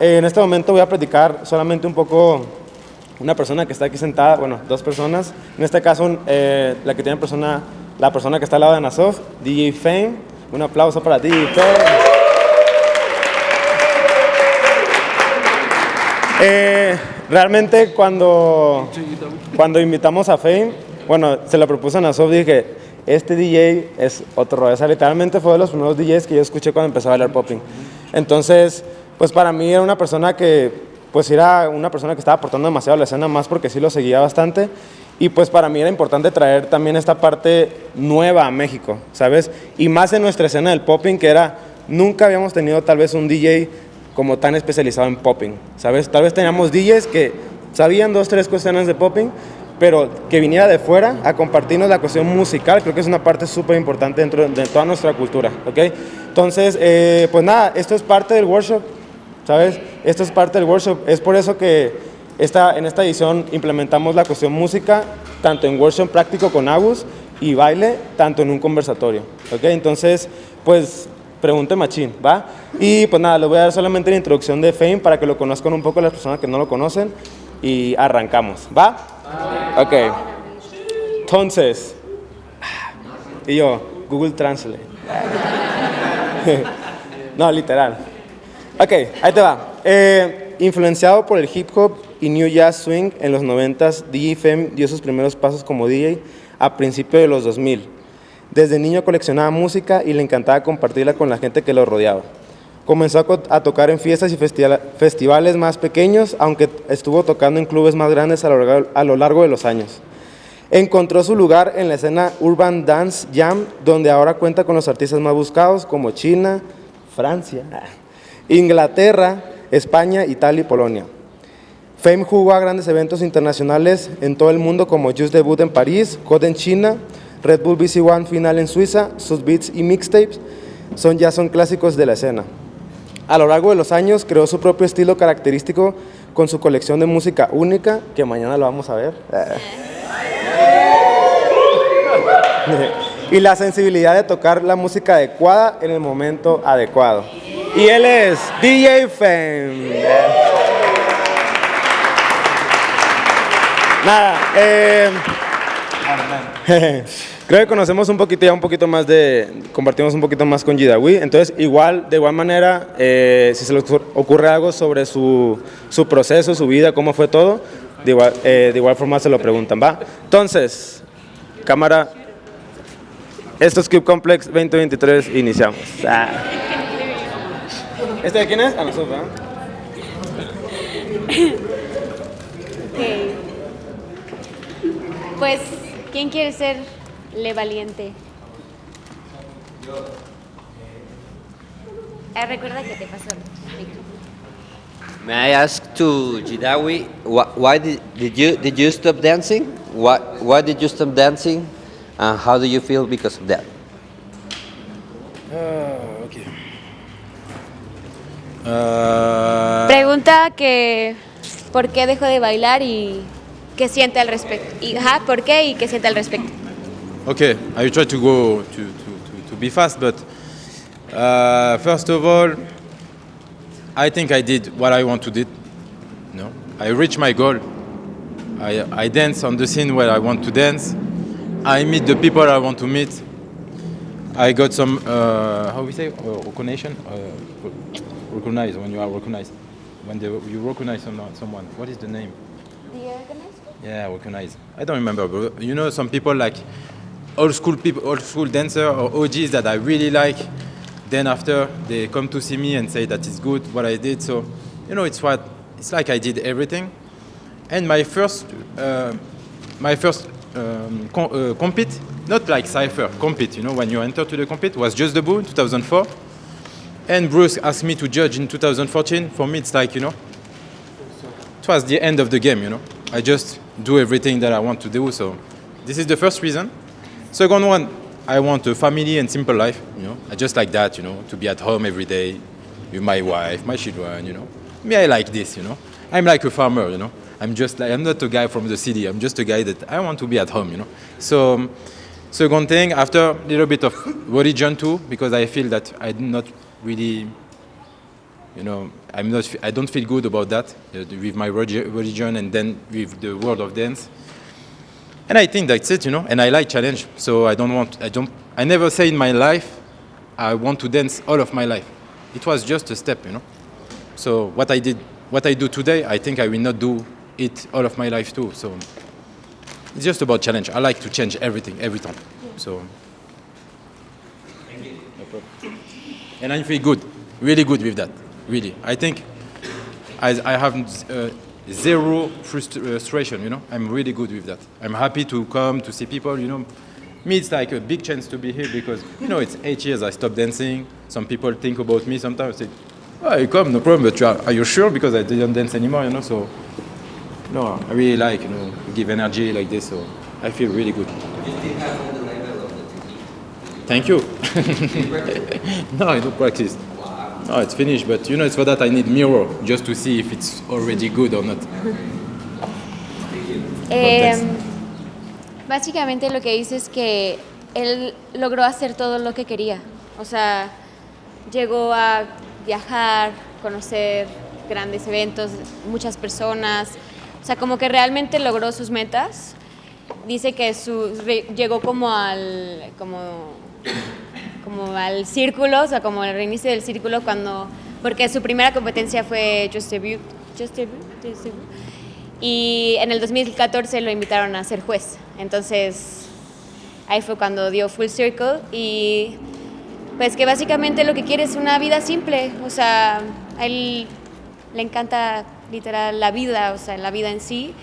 En este momento voy a predicar solamente un poco una persona que está aquí sentada, bueno, dos personas. En este caso, la que tiene la persona que está al lado de Nasov, DJ Fame. Un aplauso para DJ Fame. Realmente cuando invitamos a Fame, bueno, se lo propuse a Nasov, dije, este DJ es otro rollo. O sea, literalmente fue de los primeros DJs que yo escuché cuando empecé a bailar popping. Entonces, pues para mí era una persona que estaba aportando demasiado a la escena, más porque sí lo seguía bastante. Y pues para mí era importante traer también esta parte nueva a México, ¿sabes? Y más en nuestra escena del popping, nunca habíamos tenido tal vez un DJ como tan especializado en popping, ¿sabes? Tal vez teníamos DJs que sabían 2, 3 cuestiones de popping, pero que viniera de fuera a compartirnos la cuestión musical, creo que es una parte súper importante dentro de toda nuestra cultura, ¿ok? Entonces, pues nada, esto es parte del workshop, ¿sabes? Esto es parte del workshop, es por eso que en esta edición implementamos la cuestión música, tanto en workshop práctico con Agus y baile, tanto en un conversatorio, ¿ok? Entonces, pues, pregunte machín, ¿va? Y pues nada, les voy a dar solamente la introducción de Fame para que lo conozcan un poco las personas que no lo conocen y arrancamos, ¿va? Ok. Entonces, y yo, Google Translate. No, literal. Ok, ahí te va. Influenciado por el hip hop y new jazz swing en los 90s, DJ Fame dio sus primeros pasos como DJ a principios de los 2000. Desde niño coleccionaba música y le encantaba compartirla con la gente que lo rodeaba. Comenzó a tocar en fiestas y festivales más pequeños, aunque estuvo tocando en clubes más grandes a lo largo de los años. Encontró su lugar en la escena Urban Dance Jam, donde ahora cuenta con los artistas más buscados como China, Francia, Inglaterra, España, Italia y Polonia. Fame jugó a grandes eventos internacionales en todo el mundo como Just Debut en París, COD en China, Red Bull BC One final en Suiza. Sus beats y mixtapes ya son clásicos de la escena. A lo largo de los años creó su propio estilo característico con su colección de música única, que mañana lo vamos a ver. Y la sensibilidad de tocar la música adecuada en el momento adecuado. Y él es DJ Fame. Nada, creo que conocemos un poquito más compartimos un poquito más con Jidawi, entonces de igual manera, si se les ocurre algo sobre su proceso, su vida, cómo fue todo, de igual forma se lo preguntan, ¿va? Entonces, cámara, esto es Cube Complex 2023, iniciamos. ¿Este de quién es? A nosotros, ¿verdad? Okay. Pues, ¿quién quiere ser le valiente? Recuerda que te pasó el micrófono. May I ask to Jidawi, why did you stop dancing? Why did you stop dancing? And how do you feel because of that? Okay. Pregunta que ¿por qué dejó de bailar y qué siente al respecto? ¿Por qué y qué siente al respecto? Okay, I try to go to be fast, but first of all, I think I did what I want to do. No, I reached my goal. I dance on the scene where I want to dance. I meet the people I want to meet. I got some how we say recognition. Recognize when you are recognized. When you recognize someone. What is the name? Do you recognize? Yeah, recognize. I don't remember, but you know, some people like old school dancer or OGs that I really like. Then after they come to see me and say that it's good what I did. So, you know, it's like I did everything. And my first compete, not like Cypher, compete. You know, when you enter to the compete, was Just the Boo in 2004. And Bruce asked me to judge in 2014. For me, it's like, you know, it was the end of the game, you know. I just do everything that I want to do. So this is the first reason. Second one, I want a family and simple life, you know. I just like that, you know, to be at home every day with my wife, my children, you know. Me, I like this, you know. I'm like a farmer, you know. I'm not a guy from the city. I'm just a guy that I want to be at home, you know. So second thing, after a little bit of religion too, because I feel that I did not really, You know, I don't feel good about that with my religion and then with the world of dance. And I think that's it, you know. And I like challenge, so I never say in my life I want to dance all of my life. It was just a step, you know. So what I do today, I think I will not do it all of my life too. So it's just about challenge. I like to change everything every time. So. No problem. And I feel good, really good with that. Really, I think I have zero frustration. You know, I'm really good with that. I'm happy to come to see people. You know, me it's like a big chance to be here because you know it's 8 years I stopped dancing. Some people think about me sometimes. Say, "Oh, you come, no problem." But are you sure? Because I didn't dance anymore. You know, so no, I really like give energy like this. So I feel really good. You still have on the level of the technique. Thank you. You No, I don't practice. No, it's finished, but it's for that I need mirror just to see if it's already good or not. Básicamente lo que dice es que él logró hacer todo lo que quería. O sea, llegó a viajar, conocer grandes eventos, muchas personas. O sea, como que realmente logró sus metas. Dice que llegó como al círculo, o sea, como el reinicio del círculo porque su primera competencia fue Just Debut. Y en el 2014 lo invitaron a ser juez. Entonces, ahí fue cuando dio full circle y pues que básicamente lo que quiere es una vida simple. O sea, a él le encanta literal la vida, o sea, la vida en sí.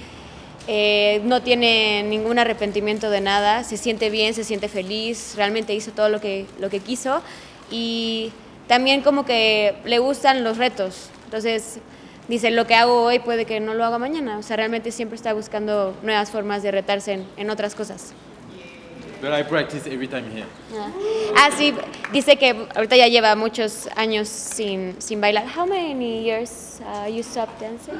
No tiene ningún arrepentimiento de nada, se siente bien, se siente feliz, realmente hizo todo lo que quiso y también como que le gustan los retos. Entonces dice, lo que hago hoy puede que no lo haga mañana, o sea, realmente siempre está buscando nuevas formas de retarse en otras cosas. But I practice every time here. Sí, dice que ahorita ya lleva muchos años sin bailar. How many years you stopped dancing?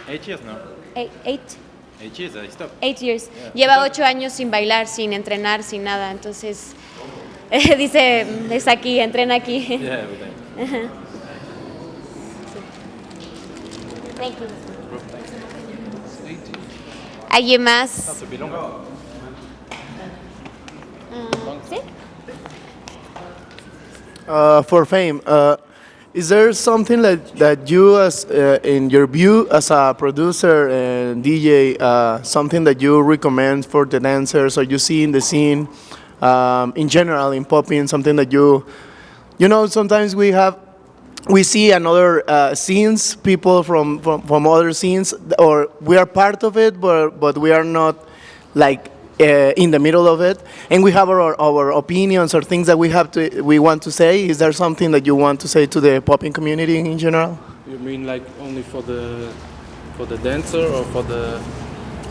8 years now. 8 8 years I stopped. 8 years. Yeah. Lleva 8 años sin bailar, sin entrenar, sin nada. Entonces, dice, es aquí, entrena aquí. Yeah, every time. Thank you. ¿Alguien más? Ça fait long. ¿Sí? For fame, is there something that you, as in your view as a producer and DJ, something that you recommend for the dancers, or you see in the scene, in general, in popping, something that you know, sometimes we see another scenes, people from other scenes, or we are part of it, but we are not like in the middle of it, and we have our opinions or things that we want to say. Is there something that you want to say to the popping community in general? You mean like only for the dancer or for the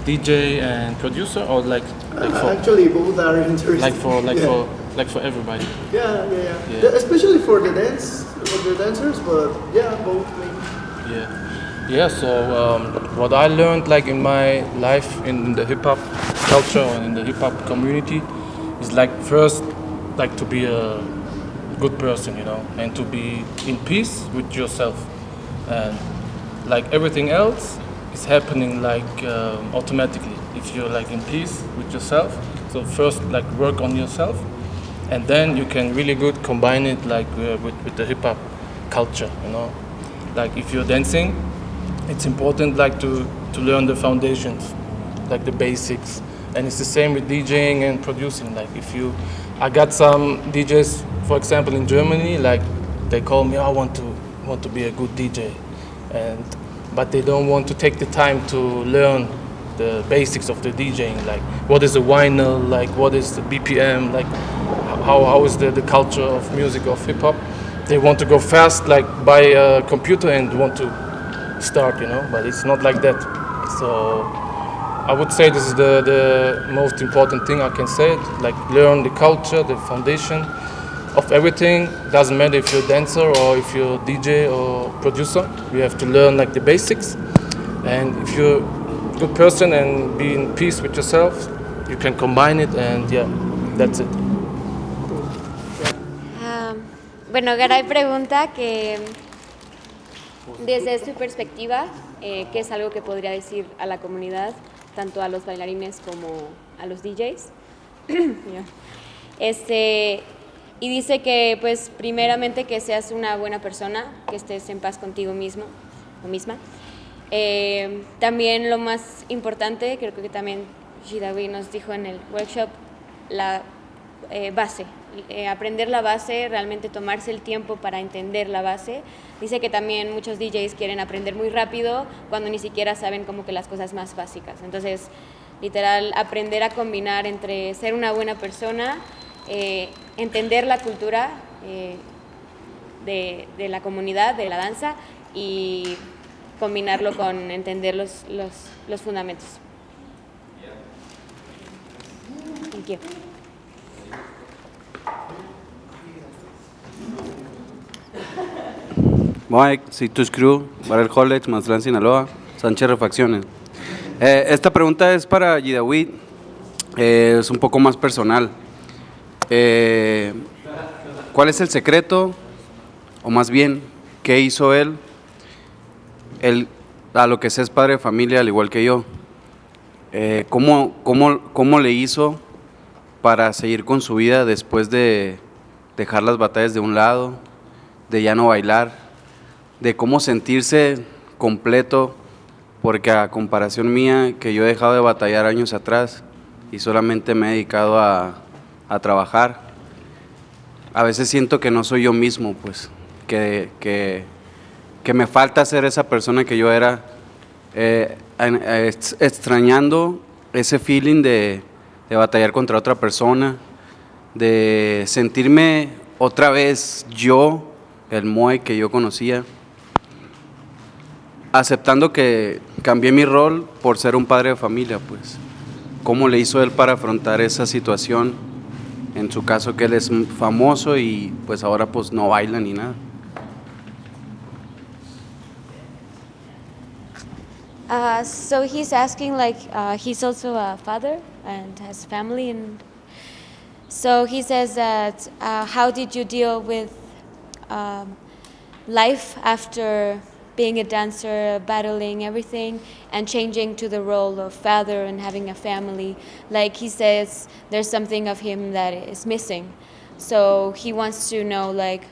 DJ and producer, or like for Actually, both are interesting. like for everybody? Yeah. Yeah. Especially for the dancers, but yeah, both maybe. Yeah. So what I learned like in my life in the hip hop culture and in the hip hop community is like first like to be a good person, and to be in peace with yourself, and like everything else is happening like automatically if you're like in peace with yourself. So first like work on yourself, and then you can really good combine it like with the hip hop culture, like if you're dancing, it's important like to learn the foundations, like the basics, and it's the same with DJing and producing. Like I got some DJs, for example, in Germany, like they call me, I want to be a good DJ, but they don't want to take the time to learn the basics of the DJing, like what is a vinyl, like what is the BPM, like how is the culture of music of hip hop. They want to go fast, like buy a computer and want to start, but it's not like that. So I would say this is the most important thing I can say, like learn the culture, the foundation of everything. Doesn't matter if you're a dancer or if you're a DJ or producer, you have to learn like the basics. And if you're a good person and be in peace with yourself, you can combine it, and yeah, that's it. Bueno, Garay pregunta que Desde su perspectiva, que es algo que podría decir a la comunidad, tanto a los bailarines como a los DJs. Y dice que, pues, primeramente que seas una buena persona, que estés en paz contigo mismo o misma. También lo más importante, creo que también Jidawi nos dijo en el workshop, la base, aprender la base, realmente tomarse el tiempo para entender la base. Dice que también muchos DJs quieren aprender muy rápido cuando ni siquiera saben como que las cosas más básicas. Entonces, literal, aprender a combinar entre ser una buena persona, entender la cultura de la comunidad, de la danza, y combinarlo con entender los fundamentos. Thank you. Mike, C2 Crew, Barrel Holex, Mazatlán, Sinaloa, Sánchez Refacciones. Esta pregunta es para Jidawi, es un poco más personal. ¿Cuál es el secreto, o más bien, qué hizo él, a lo que sé es padre de familia, al igual que yo? ¿Cómo le hizo para seguir con su vida después de dejar las batallas de un lado, de ya no bailar, de cómo sentirse completo? Porque a comparación mía, que yo he dejado de batallar años atrás y solamente me he dedicado a trabajar, a veces siento que no soy yo mismo, pues, que me falta ser esa persona que yo era, extrañando ese feeling de batallar contra otra persona, de sentirme otra vez yo, el Moe que yo conocía, aceptando que cambié mi rol por ser un padre de familia, pues. ¿Cómo le hizo él para afrontar esa situación? En su caso, que él es famoso y pues ahora pues no baila ni nada. So he's asking, like, he's also a father and has family, and so he says that how did you deal with life after being a dancer, battling everything, and changing to the role of father and having a family? Like, he says there's something of him that is missing. So he wants to know, like,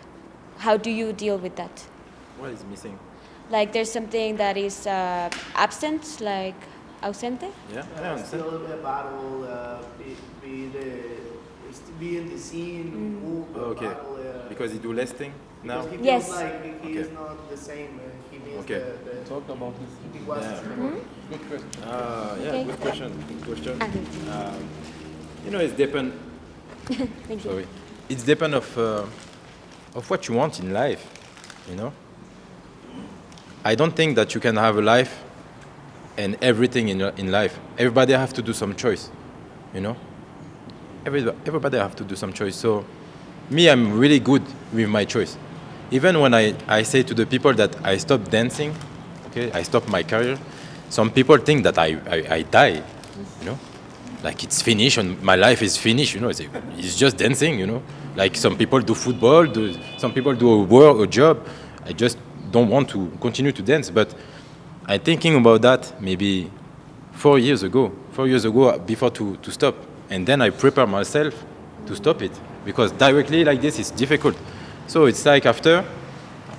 how do you deal with that? What is missing? Like, there's something that is absent, like ausente? Yeah, I understand. Still a battle, be in the scene, move, Okay, battle. because he do less thing now. Because he feels Yes. like he is Okay. not the same. He needs Okay. the Talk about this. he wants Yeah. Good question. Yeah, Okay. good question. Good question. Ah, You know, it's depend. Thank you. Sorry, it's depend of what you want in life. You know, I don't think that you can have a life and everything in life. Everybody have to do some choice. You know, everybody have to do some choice. So, me, I'm really good with my choice. Even when I say to the people that I stop dancing, okay, I stop my career, some people think that I die, you know, like it's finished and my life is finished, you know, it's just dancing, you know, like some people do football, some people do a work, a job. I just don't want to continue to dance, but I'm thinking about that maybe 4 years ago before to stop, and then I prepare myself to stop it, because directly like this is difficult. So it's like after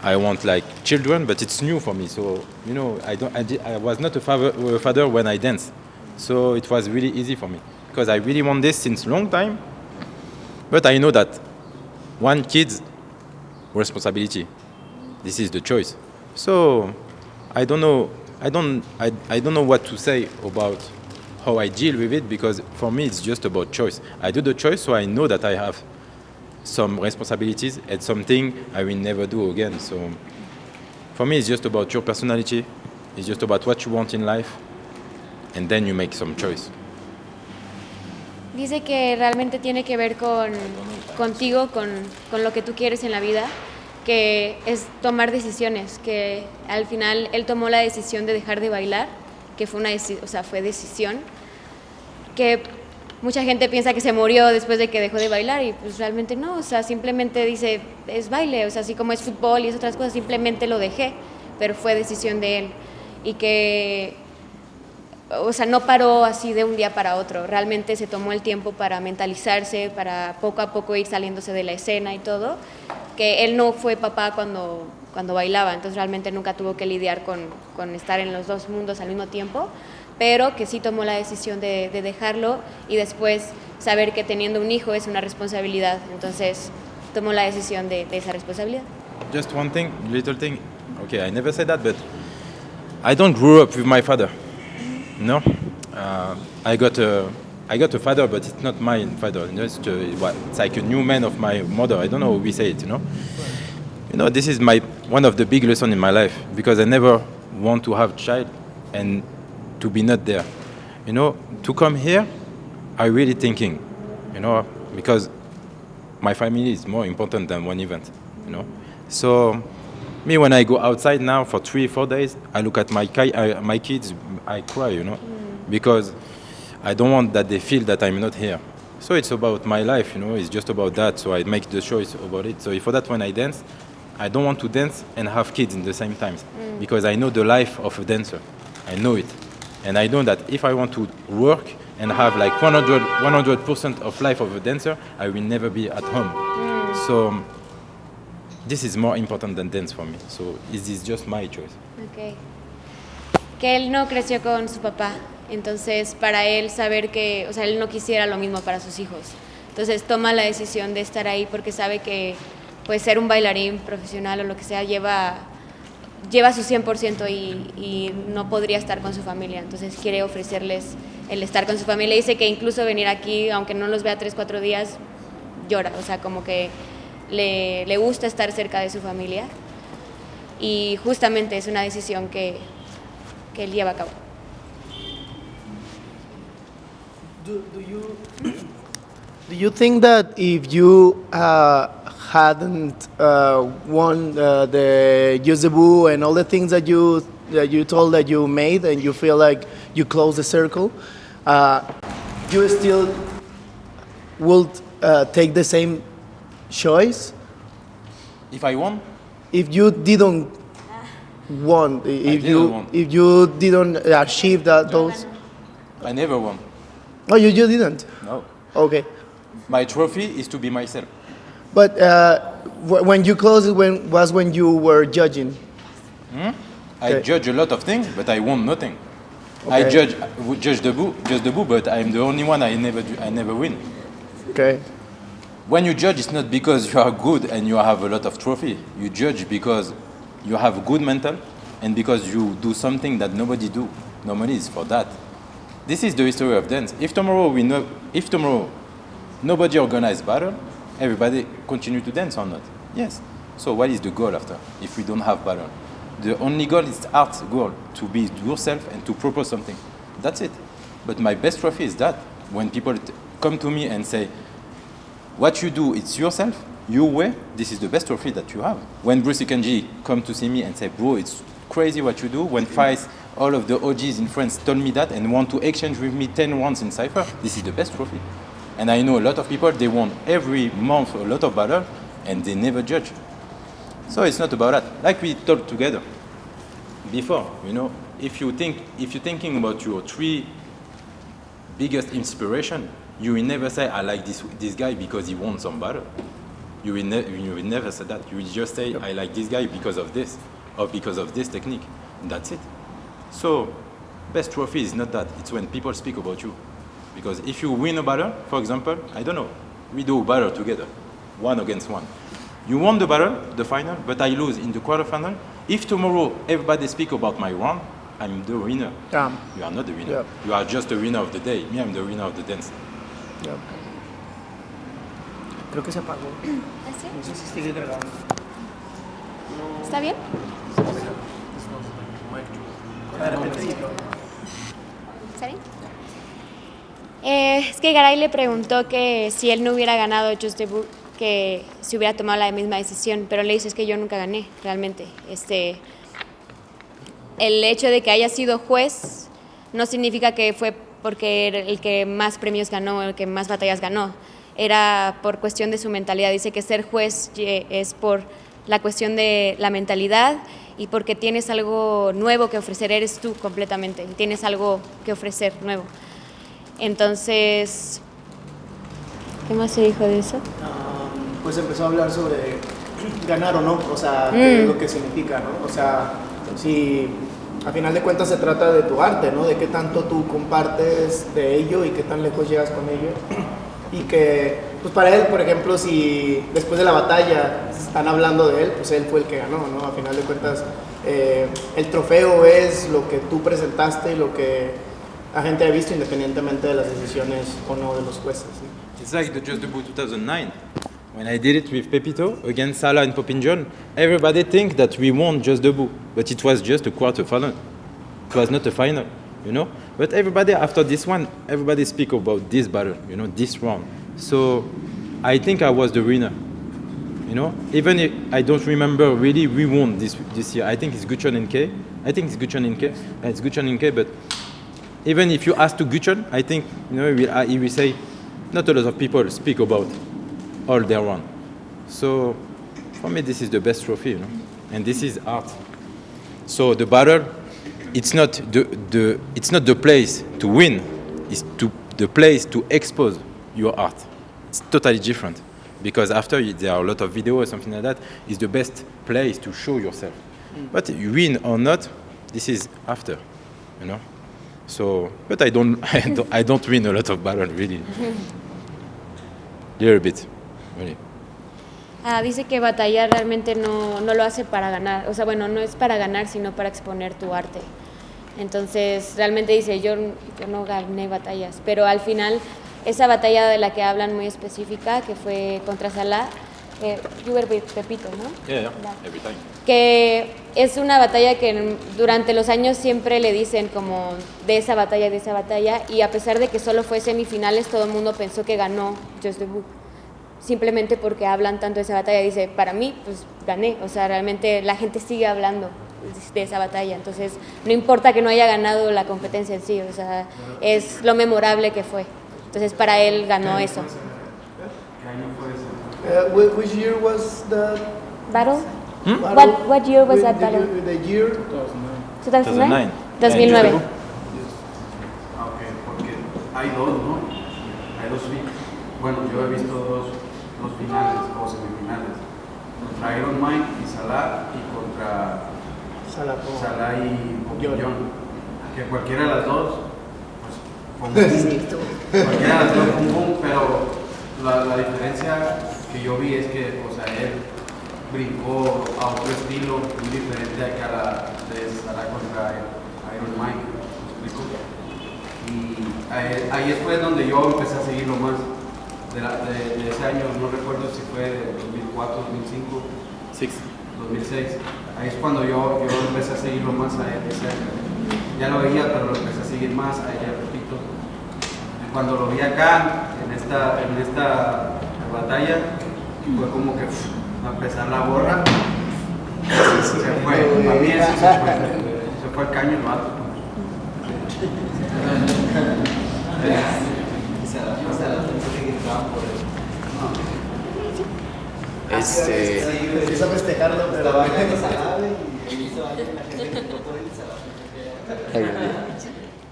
I want like children, but it's new for me. So you know, I was not a father when I danced, so it was really easy for me because I really want this since long time. But I know that one kid's responsibility. This is the choice. So I don't know. I don't know what to say about how I deal with it, because for me it's just about choice. I do the choice, so I know that I have some responsibilities and something I will never do again. So for me, it's just about your personality. It's just about what you want in life, and then you make some choice. Dice que realmente tiene que ver contigo, con lo que tú quieres en la vida, que es tomar decisiones, que al final él tomó la decisión de dejar de bailar, que fue fue decisión, que mucha gente piensa que se murió después de que dejó de bailar, y pues realmente no, o sea, simplemente dice, es baile, o sea, así como es fútbol y es otras cosas, simplemente lo dejé, pero fue decisión de él y que, o sea, no paró así de un día para otro, realmente se tomó el tiempo para mentalizarse, para poco a poco ir saliéndose de la escena y todo, que él no fue papá cuando bailaba, entonces realmente nunca tuvo que lidiar con estar en los dos mundos al mismo tiempo, pero que sí tomó la decisión de dejarlo y después saber que teniendo un hijo es una responsabilidad, entonces tomó la decisión de esa responsabilidad. Just one thing, little thing. Okay, I never said that, but I don't grow up with my father. No, I got a father, but it's not my father. You know, it's like a new man of my mother. I don't know how we say it. You know, this is one of the big lessons in my life because I never want to have child and to be not there. You know, to come here, I really thinking. You know, because my family is more important than one event. You know, so me when I go outside now for 3-4 days, I look at my kids, I cry. You know, because I don't want that they feel that I'm not here. So it's about my life, you know, it's just about that. So I make the choice about it. So for that, when I dance, I don't want to dance and have kids in the same time because I know the life of a dancer. I know it. And I know that if I want to work and have like 100% of life of a dancer, I will never be at home. So this is more important than dance for me. So it is just my choice. Okay. Que él no creció con su papá, entonces para él saber que, o sea, él no quisiera lo mismo para sus hijos. Entonces toma la decisión de estar ahí porque sabe que pues ser un bailarín profesional o lo que sea lleva su 100% y no podría estar con su familia. Entonces quiere ofrecerles el estar con su familia. Dice que incluso venir aquí, aunque no los vea 3-4 días, llora. O sea, como que le gusta estar cerca de su familia. Y justamente es una decisión que él lleva a cabo. Do you think that if you hadn't won the Just Debut and all the things that you told that you made and you feel like you closed the circle, you still would take the same choice? If I won? If you didn't won, if you didn't achieve those. I never won. Oh, you didn't? No. Okay. My trophy is to be myself. But when you closed it, when you were judging? I Okay. judge a lot of things, but I won nothing. I Okay. judge just the book, but I'm the only one. I never win. Okay. When you judge, it's not because you are good and you have a lot of trophy. You judge because you have good mental and because you do something that nobody do. Normally, it's for that. This is the history of dance. If tomorrow nobody organize battle, everybody continue to dance or not? Yes. So what is the goal after if we don't have battle? The only goal is art goal, to be yourself and to propose something. That's it. But my best trophy is that when people come to me and say, what you do, it's yourself, your way, this is the best trophy that you have. When Bruce Ikanji come to see me and say, bro, it's crazy what you do. When Faiz, all of the OGs in France told me that and want to exchange with me 10 rounds in Cypher, this is the best trophy. And I know a lot of people, they won every month a lot of battle and they never judge. So it's not about that. Like we talked together before, you know, if you're thinking about your 3 biggest inspiration, you will never say, I like this guy because he won some battle. You will never say that. You will just say, I like this guy because of this, or because of this technique. And that's it. So, best trophy is not that. It's when people speak about you. Because if you win a battle, for example, I don't know, we do a battle together, 1 against 1. You won the battle, the final, but I lose in the quarterfinal. If tomorrow everybody speak about my round, I'm the winner. Yeah. You are not the winner. Yeah. You are just the winner of the day. Me, I'm the winner of the dance. Yeah. Creo que se apagó. ¿Así? No sé si sigue grabando. ¿Está bien? ¿Está bien? Es que Garay le preguntó que si él no hubiera ganado Just Debut, que si hubiera tomado la misma decisión, pero le dice es que yo nunca gané, realmente. El hecho de que haya sido juez no significa que fue porque era el que más premios ganó, el que más batallas ganó. Era por cuestión de su mentalidad. Dice que ser juez es por la cuestión de la mentalidad y porque tienes algo nuevo que ofrecer, eres tú completamente, y tienes algo que ofrecer nuevo. Entonces, ¿qué más se dijo de eso? Pues empezó a hablar sobre ganar o no, o sea, qué es lo que significa, ¿no? O sea, si a final de cuentas se trata de tu arte, ¿no? De qué tanto tú compartes de ello y qué tan lejos llegas con ello. Y que, pues para él, por ejemplo, si después de la batalla están hablando de él, pues él fue el que ganó, ¿no? A final de cuentas, el trofeo es lo que tú presentaste y lo que la gente ha visto independientemente de las decisiones o no de los jueces, ¿no? It's like the Just Debout 2009. When I did it with Pepito against Salah and Popin John, everybody think that we won Just Debout, but it was just a quarter final. It was not a final, you know? But everybody, after this one, everybody speak about this battle, you know, this round. So I think I was the winner, you know? Even if I don't remember really we won this year. I think it's Guchon and K. I think it's Guchon and K. It's Guchon and K, but even if you ask to Guchon, I think, you know, he will say, not a lot of people speak about all their run. So for me, this is the best trophy, you know? And this is art. So the battle, it's not the place to win, it's the place to expose your art. It's totally different, because after there are a lot of videos or something like that, it's the best place to show yourself. But you win or not, this is after, you know. So, but I don't win a lot of battles really. Little bit, really. Dice que batallar realmente no lo hace para ganar, o sea, bueno, no es para ganar, sino para exponer tu arte. Entonces, realmente dice, yo no gané batallas, pero al final, esa batalla de la que hablan muy específica, que fue contra Salah, you were with Pepito, ¿no? Yeah, every time. Que es una batalla que durante los años siempre le dicen como de esa batalla, y a pesar de que solo fue semifinales, todo el mundo pensó que ganó Just Debout. Simplemente porque hablan tanto de esa batalla, dice, para mí, pues gané, o sea, realmente la gente sigue hablando de esa batalla, entonces no importa que no haya ganado la competencia en sí, o sea, es lo memorable que fue, entonces para él ganó eso. Which year was the ¿Battle? battle? What year was that battle? The year? 2009? 2009. Ok, porque hay dos, ¿no? Hay dos bueno, yo he visto dos finales o semifinales. Contra Iron Mike y Salah y contra Salah y John. Que cualquiera de las dos, pues, fue un boom. Cualquiera de las dos fue un boom, pero la diferencia que yo vi es que, o sea, él brincó a otro estilo muy diferente a la de Salah contra Iron Mike. ¿Me explico? Y ahí fue donde yo empecé a seguirlo más. De ese año, no recuerdo si fue 2004, 2005, 2006. Ahí es cuando yo empecé a seguirlo más a él ese año. Ya lo veía, pero lo empecé a seguir más a ella, repito. Y cuando lo vi acá, en esta batalla, fue como que a pesar la borra, se fue. Para mí eso se fue el caño el vato. Empieza a festejarlo, pero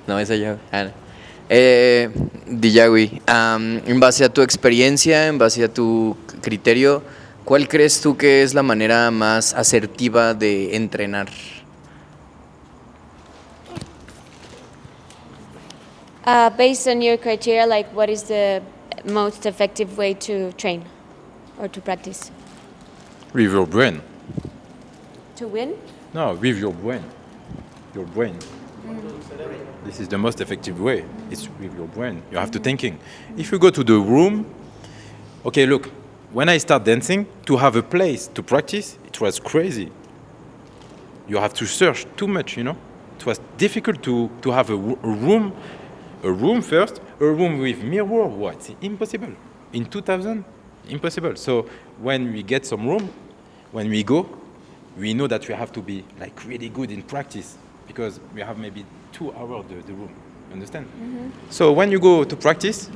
No, esa ya. Dijawi, en base a tu experiencia, en base a tu criterio, ¿cuál crees tú que es la manera más asertiva de entrenar? Based on your criteria, like what is the most effective way to train or to practice? With your brain. To win? No, with your brain. Your brain. This is the most effective way. It's with your brain. You have to thinking. If you go to the room, okay, look, when I start dancing, to have a place to practice, it was crazy. You have to search too much, you know. It was difficult to have a room first, a room with mirror, what? It's impossible. In 2000, impossible. So when we get some room, when we go, we know that we have to be like really good in practice because we have maybe 2 hours the room. Understand? Mm-hmm. So when you go to practice.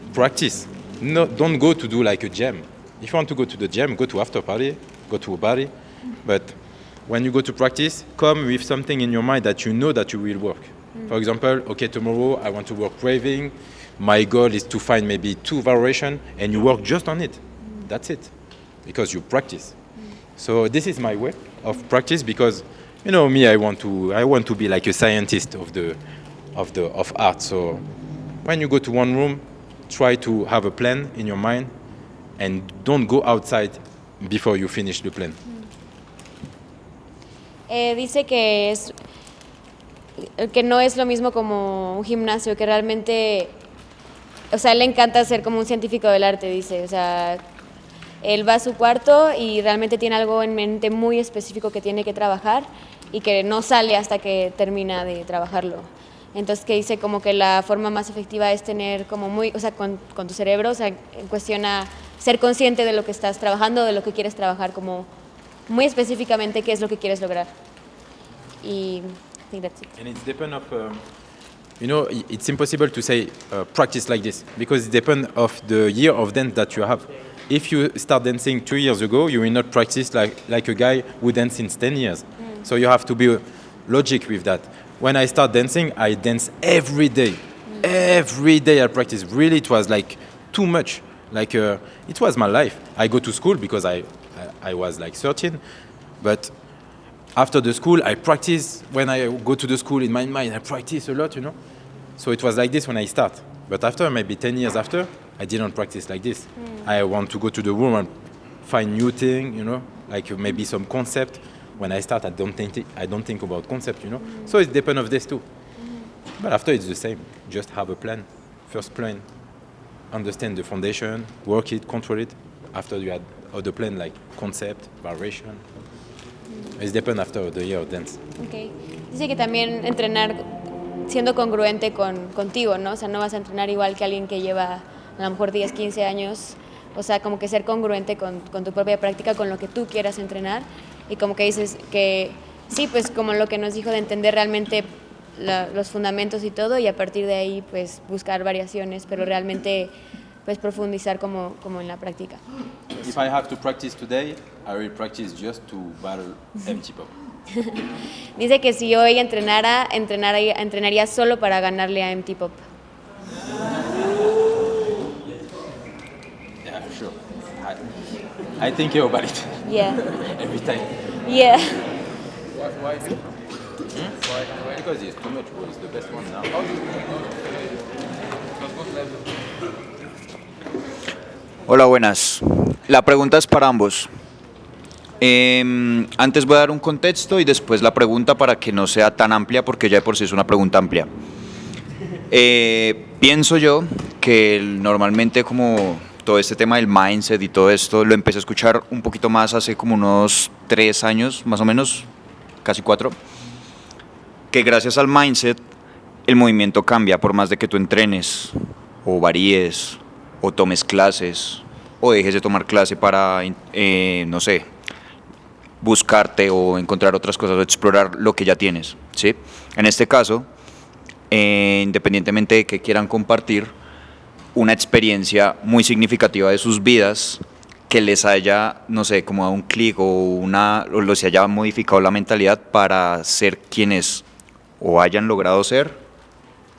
No, don't go to do like a jam. If you want to go to the jam, go to after party, go to a party. But when you go to practice, come with something in your mind that you know that you will work. For example, okay, tomorrow I want to work waving. My goal is to find maybe 2 variations, and you work just on it. That's it, because you practice. So this is my way of practice, because you know me, I want to be like a scientist of art. So when you go to one room, try to have a plan in your mind, and don't go outside before you finish the plan. Dice que no es lo mismo como un gimnasio, que realmente, o sea, le encanta ser como un científico del arte, dice, o sea, él va a su cuarto y realmente tiene algo en mente muy específico que tiene que trabajar y que no sale hasta que termina de trabajarlo. Entonces, que dice como que la forma más efectiva es tener como muy, o sea, con tu cerebro, o sea, en cuestión a ser consciente de lo que estás trabajando, de lo que quieres trabajar, como muy específicamente qué es lo que quieres lograr. Y I think that's it. And it's depend of, you know, it's impossible to say practice like this, because it depends of the year of dance that you have. If you start dancing 2 years ago, you will not practice like a guy who danced since 10 years. So you have to be logic with that. When I start dancing, I dance every day. Every day I practice. Really, it was like too much. Like it was my life. I go to school because I was like 13, but after the school, I practice. When I go to the school, in my mind, I practice a lot, you know. So it was like this when I start. But after, maybe 10 years after, I didn't practice like this. I want to go to the room and find new thing, you know, like maybe some concept. When I start, I don't think about concept, you know. So it depends of this too. But after, it's the same. Just have a plan. First plan, understand the foundation, work it, control it. After you add other plan like concept, variation. It depends after the year of dance. Okay. Dice que también entrenar siendo congruente contigo, ¿no? O sea, no vas a entrenar igual que alguien que lleva a lo mejor 10, 15 años. O sea, como que ser congruente con tu propia práctica, con lo que tú quieras entrenar. Y como que dices que sí, pues como lo que nos dijo de entender realmente los fundamentos y todo, y a partir de ahí pues buscar variaciones, pero realmente pues profundizar como en la práctica. If I have to practice today, I will practice just to battle empty pop. Dice que si hoy entrenaría solo para ganarle a MT Pop. Yeah, for sure. I think about it. Yeah. Every time. Yeah. Why? Why? Because it's too much. It's the best one now. Hola, buenas. La pregunta es para ambos. Antes voy a dar un contexto y después la pregunta para que no sea tan amplia, porque ya de por sí es una pregunta amplia. Pienso yo que normalmente como todo este tema del mindset y todo esto lo empecé a escuchar un poquito más hace como unos 3 años, más o menos, casi 4, que gracias al mindset el movimiento cambia por más de que tú entrenes o varíes o tomes clases o dejes de tomar clase para, no sé, buscarte o encontrar otras cosas o explorar lo que ya tienes, ¿sí? En este caso, independientemente de que quieran compartir una experiencia muy significativa de sus vidas que les haya, no sé, como dado un clic o los haya modificado la mentalidad para ser quienes o hayan logrado ser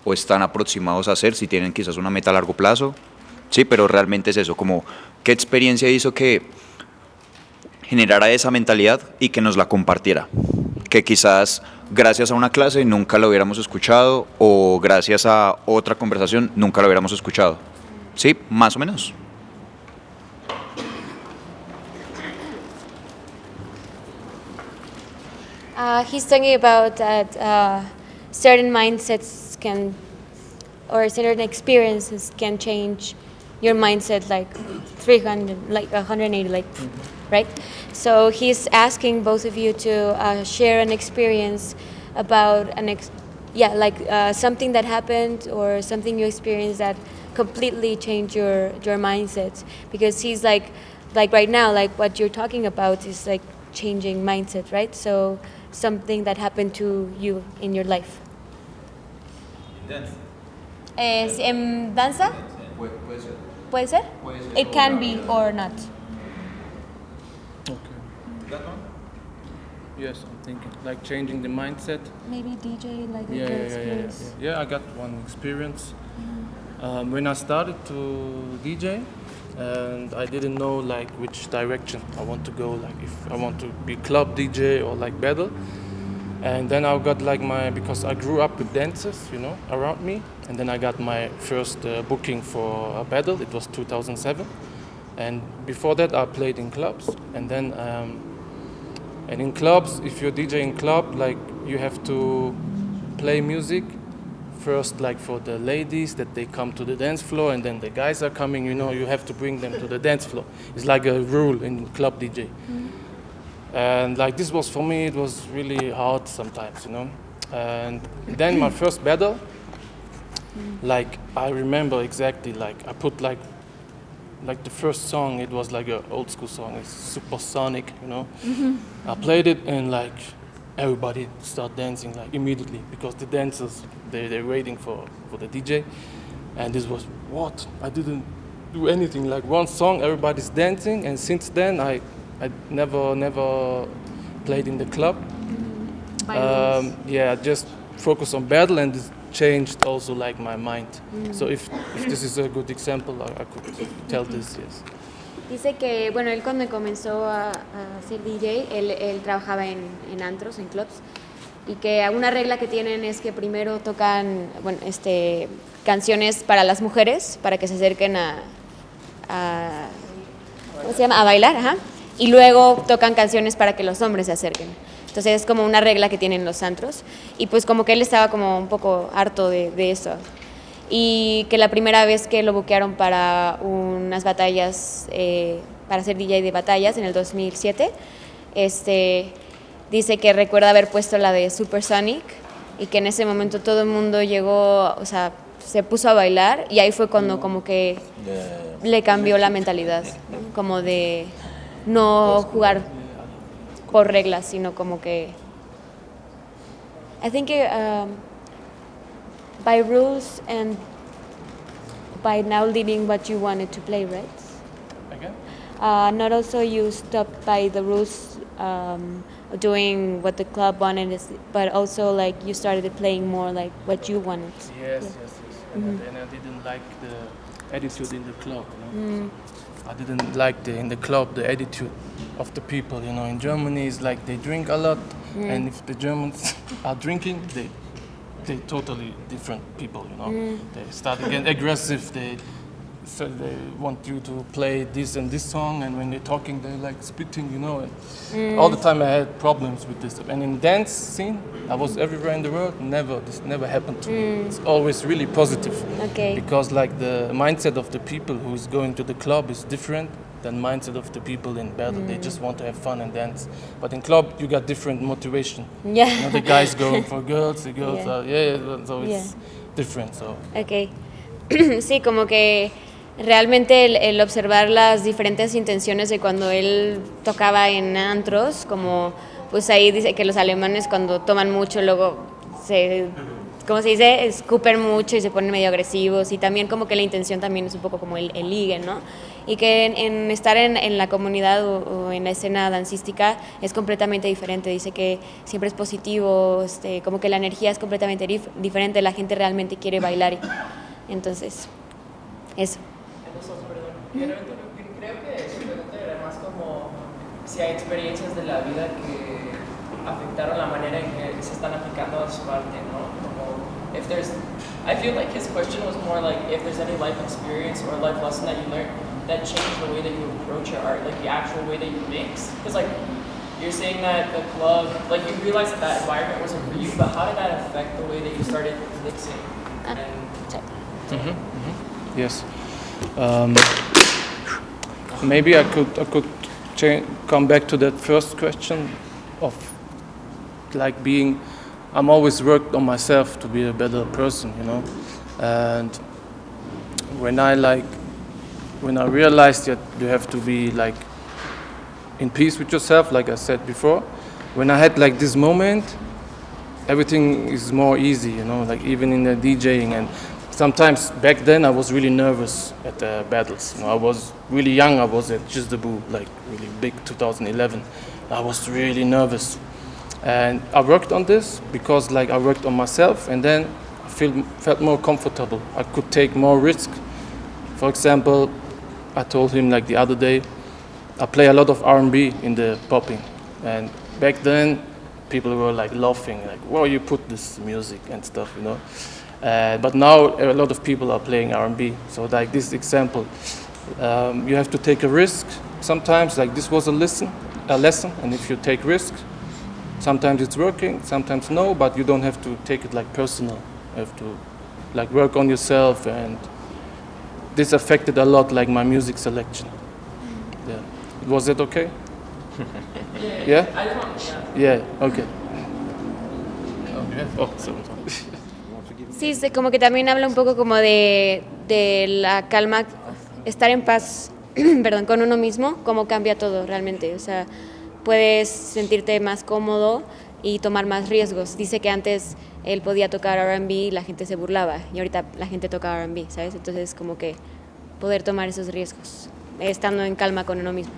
o están aproximados a ser, si tienen quizás una meta a largo plazo, sí, pero realmente es eso, como qué experiencia hizo que generara esa mentalidad y que nos la compartiera, que quizás gracias a una clase nunca lo hubiéramos escuchado o gracias a otra conversación nunca lo hubiéramos escuchado, sí, más o menos. He's talking about that certain mindsets or certain experiences can change your mindset like 180, like, right? So he's asking both of you to share an experience about something that happened or something you experienced that completely changed your mindset. Because he's like right now, like what you're talking about is like changing mindset, right? So something that happened to you in your life. ¿En danza? ¿Puede ser? It can be or not. Okay. That one? Yes, I'm thinking like changing the mindset. Maybe DJ, like Yeah, yeah. I got one experience when I started to DJ, and I didn't know like which direction I want to go. Like if I want to be club DJ or like battle. And then I got like because I grew up with dancers, you know, around me. And then I got my first booking for a battle. It was 2007. And before that, I played in clubs. And then, and in clubs, if you're DJ in club, like you have to play music first, like for the ladies that they come to the dance floor, and then the guys are coming. You know, you have to bring them to the dance floor. It's like a rule in club DJ. And like this was for me, it was really hard sometimes, you know. And then my first battle, like I remember exactly, like I put like the first song, it was like an old school song, it's supersonic, you know. I played it and like everybody start dancing like immediately because the dancers, they're waiting for the DJ. And this was, what? I didn't do anything, like one song, everybody's dancing, and since then I never played in the club. Yeah, I just focus on battle, and it changed also like my mind. So if this is a good example, I could tell this, yes. Dice que, bueno, él cuando comenzó a ser DJ, él trabajaba en antros, en clubs, y que una regla que tienen es que primero tocan, bueno, canciones para las mujeres, para que se acerquen a ¿cómo se llama? A bailar, ajá. Y luego tocan canciones para que los hombres se acerquen. Entonces es como una regla que tienen los antros. Y pues como que él estaba como un poco harto de eso. Y que la primera vez que lo buquearon para unas batallas, para ser DJ de batallas en el 2007, dice que recuerda haber puesto la de Supersonic y que en ese momento todo el mundo llegó, o sea, se puso a bailar, y ahí fue cuando como que le cambió la mentalidad, ¿no? Como de no jugar por reglas, sino como que I think by rules and by now leading what you wanted to play, right? Again? Not also you stopped by the rules, doing what the club wanted, but also like you started playing more like what you wanted. Yes. And then I didn't like the attitude in the club, you know? I didn't like in the club the attitude of the people, you know. In Germany, it's like they drink a lot, and if the Germans are drinking, they totally different people, you know. They start getting aggressive. They want you to play this and this song, and when they're talking, they're like spitting, you know. And all the time I had problems with this. And in dance scene, I was everywhere in the world. This never happened to me. It's always really positive. Okay. Because like the mindset of the people who's going to the club is different than mindset of the people in battle. They just want to have fun and dance. But in club, you got different motivation. Yeah. You know, the guys going for girls, the girls Yeah. are, so it's different. So. Okay. Sí, como que realmente el observar las diferentes intenciones de cuando él tocaba en antros, como pues ahí dice que los alemanes cuando toman mucho luego ¿cómo se dice? Escupen mucho y se ponen medio agresivos, y también como que la intención también es un poco como el ligue, ¿no? Y que en estar en la comunidad o en la escena dancística es completamente diferente. Dice que siempre es positivo, como que la energía es completamente diferente, la gente realmente quiere bailar. Entonces, eso. Creo que simplemente era más como si hay experiencias de la vida que afectaron la manera en que se están aplicando a su arte, ¿no? Como if there's, I feel like his question was more like if there's any life experience or life lesson that you learned that changed the way that you approach your art, like the actual way that you mix. Because like you're saying that the club, like you realized that that environment wasn't for you, but how did that affect the way that you started mixing? Yes. Maybe I could come back to that first question of like being. I'm always worked on myself to be a better person, you know. And when I realized that you have to be like in peace with yourself, like I said before, when I had like this moment, everything is more easy, you know. Like even in the DJing, and sometimes back then I was really nervous at the battles. You know, I was really young. I was at Just the Boo, like really big, 2011. I was really nervous, And I worked on this because like I worked on myself, and then I felt more comfortable. I could take more risk. For example, I told him like the other day, I play a lot of R&B in the popping, and back then people were like laughing, like, "Where you put this music and stuff," you know. But now a lot of people are playing R&B. So like this example, you have to take a risk sometimes. Like this was a lesson, and if you take risk, sometimes it's working, sometimes no. But you don't have to take it like personal. You have to like work on yourself, and this affected a lot like my music selection. Yeah. Was it okay? Yeah? Yeah, okay. Oh, sorry. Sí, como que también habla un poco como de la calma, estar en paz, perdón, con uno mismo, cómo cambia todo realmente. O sea, puedes sentirte más cómodo y tomar más riesgos. Dice que antes él podía tocar R&B y la gente se burlaba, y ahorita la gente toca R&B, ¿sabes? Entonces, como que poder tomar esos riesgos, estando en calma con uno mismo.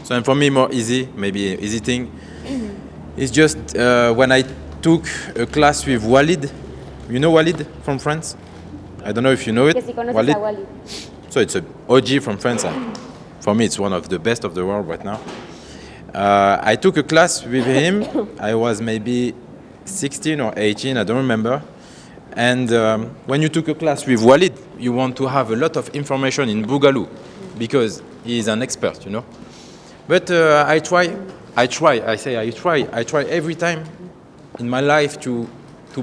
So and for me, more easy, maybe easy thing, is just when I took a class with Walid. You know Walid from France? I don't know if you know it. Que si conoces a Wally. So it's an OG from France. For me, it's one of the best of the world right now. I took a class with him. I was maybe 16 or 18, I don't remember. And when you took a class with Walid, you want to have a lot of information in Boogaloo because he is an expert, you know. But I try every time in my life to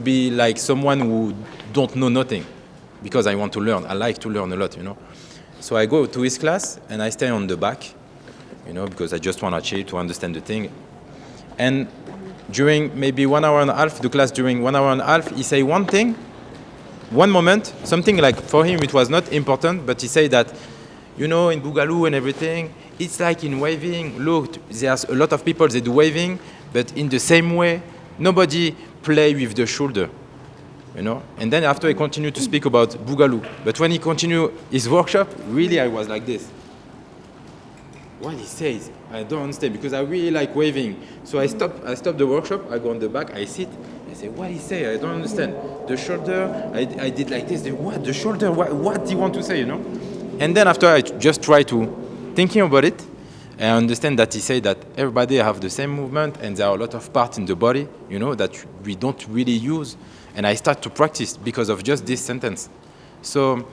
be like someone who don't know nothing, because I want to learn. I like to learn a lot, you know. So I go to his class and I stay on the back, you know, because I just want to chill to understand the thing. And during maybe 1 hour and a half, the class during 1 hour and a half, he say one thing, one moment, something like for him it was not important, but he say that, you know, in Boogaloo and everything, it's like in waving. Look, there's a lot of people, they do waving, but in the same way, nobody play with the shoulder, you know. And then after he continued to speak about Boogaloo, but when he continued his workshop, really I was like this. What he says, I don't understand, because I really like waving. So I stop the workshop, I go on the back, I sit, I say, what he say? I don't understand. The shoulder, I did like this. What, the shoulder? What do you want to say, you know? And then after I just try to thinking about it, I understand that he said that everybody have the same movement and there are a lot of parts in the body, you know, that we don't really use. And I start to practice because of just this sentence. So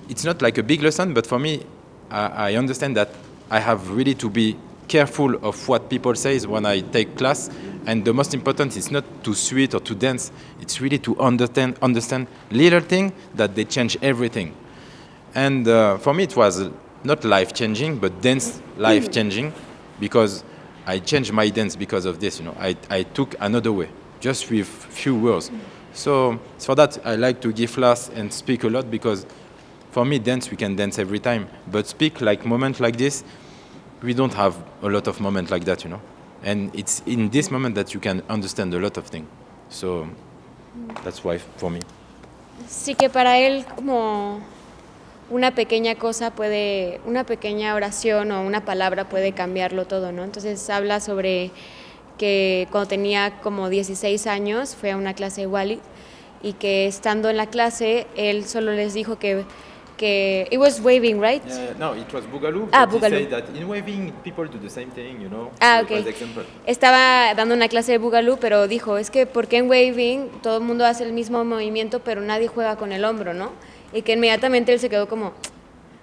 it's not like a big lesson, but for me, I understand that I have really to be careful of what people say when I take class. And the most important is not to sweat or to dance. It's really to understand little things that they change everything. And for me, it was not life-changing, but dance life-changing, because I changed my dance because of this. You know, I took another way, just with few words. So for that, I like to give class and speak a lot, because for me, dance, we can dance every time. But speak like moment like this, we don't have a lot of moments like that, you know. And it's in this moment that you can understand a lot of things. So that's why for me. Sí, que para él como una pequeña cosa puede, una pequeña oración o una palabra puede cambiarlo todo, ¿no? Entonces habla sobre que cuando tenía como 16 años fue a una clase de Wally, y que estando en la clase él solo les dijo que it was waving, right? No, it was Boogaloo. Boogaloo. He said that in waving people do the same thing, you know. Okay. Estaba dando una clase de Boogaloo, pero dijo, es que ¿por qué en waving todo el mundo hace el mismo movimiento, pero nadie juega con el hombro, ¿no? Y que inmediatamente él se quedó como, o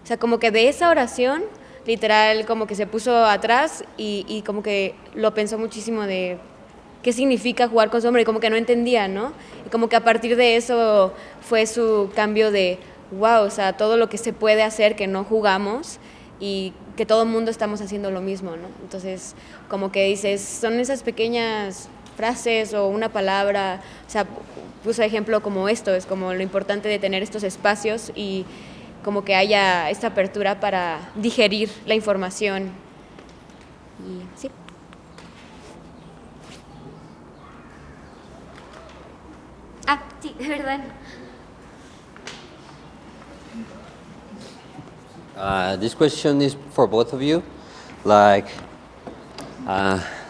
sea, como que de esa oración, literal, como que se puso atrás y como que lo pensó muchísimo de qué significa jugar con su hombro, y como que no entendía, ¿no? Y como que a partir de eso fue su cambio de wow, o sea, todo lo que se puede hacer que no jugamos y que todo el mundo estamos haciendo lo mismo, ¿no? Entonces, como que dices, son esas pequeñas frases o una palabra, o sea, puso ejemplo como esto, es como lo importante de tener estos espacios y como que haya esta apertura para digerir la información. Y sí. Sí, de verdad. This question is for both of you. Like,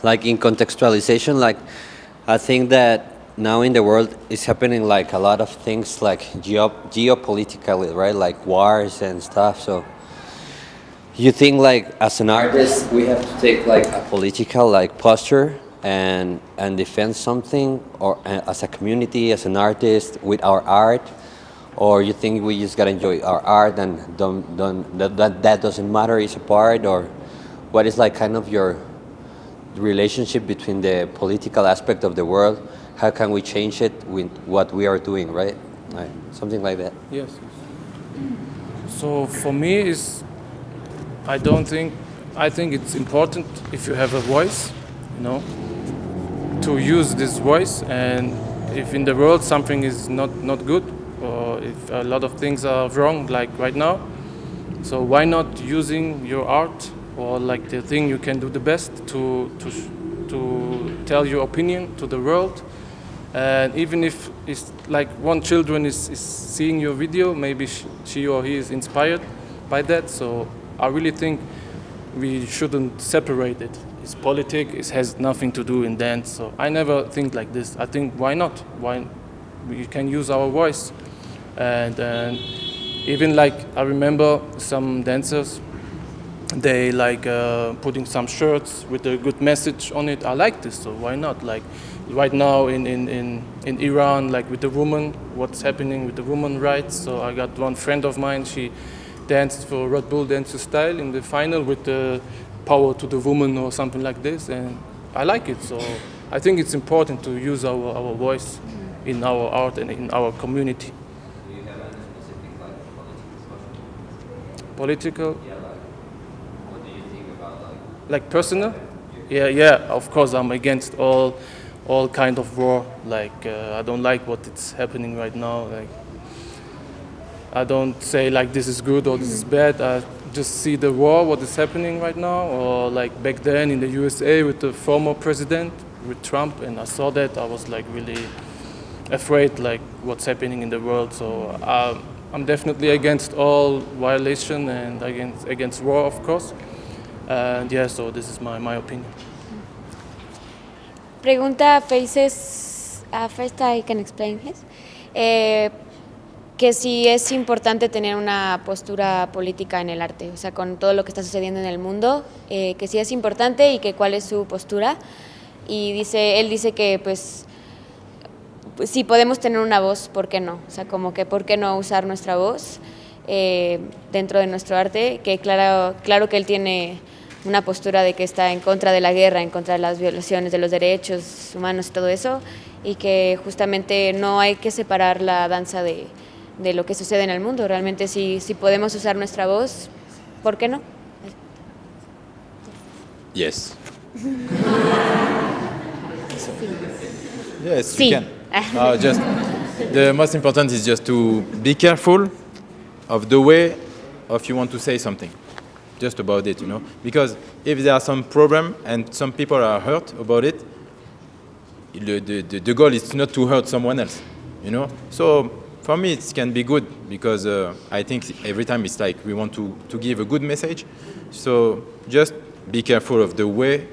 like in contextualization, like I think that now in the world is happening like a lot of things like geopolitically, right? Like wars and stuff. So you think like as an artist we have to take like a political like posture and defend something, or as a community, as an artist with our art, or you think we just gotta enjoy our art and that doesn't matter, it's a part, or what is like kind of your relationship between the political aspect of the world? How can we change it with what we are doing, right? Like, something like that. Yes. So for me, I think it's important if you have a voice, you know, to use this voice, and if in the world something is not good, or if a lot of things are wrong, like right now, so why not using your art or like the thing you can do the best to tell your opinion to the world. And even if it's like one children is seeing your video, maybe she or he is inspired by that. So I really think we shouldn't separate it. It's politics, it has nothing to do in dance. So I never think like this. I think why not? Why we can use our voice. And even like I remember some dancers, they like putting some shirts with a good message on it. I like this, so why not? Like right now in Iran, like with the woman, what's happening with the woman rights. So I got one friend of mine, she danced for Red Bull Dance Style in the final with the power to the woman or something like this, and I like it. So I think it's important to use our voice in our art and in our community. Do you have any specific like Political? Yeah, like what do you think about Like personal? Yeah, of course I'm against all kind of war. Like I don't like what it's happening right now. Like I don't say like this is good or this is bad. I just see the war, what is happening right now, or like back then in the USA with the former president, with Trump, and I saw that, I was like really afraid like what's happening in the world. So I'm definitely against all violation and against war, of course. And yeah, so this is my opinion. Pregunta a Faces, first I can explain this. Que si es importante tener una postura política en el arte, o sea, con todo lo que está sucediendo en el mundo, que si es importante y que cuál es su postura. Y él dice que pues si podemos tener una voz, ¿por qué no? O sea, como que ¿por qué no usar nuestra voz dentro de nuestro arte? Que claro que él tiene una postura de que está en contra de la guerra, en contra de las violaciones de los derechos humanos y todo eso, y que justamente no hay que separar la danza de lo que sucede en el mundo. Realmente si podemos usar nuestra voz, ¿por qué no? Yes. Yes, Sí. you can. Just the most important is just to be careful of the way of you want to say something, just about it, you know. Because if there are some problem and some people are hurt about it, the goal is not to hurt someone else, you know. So for me, it can be good because I think every time it's like we want to give a good message. So just be careful of the way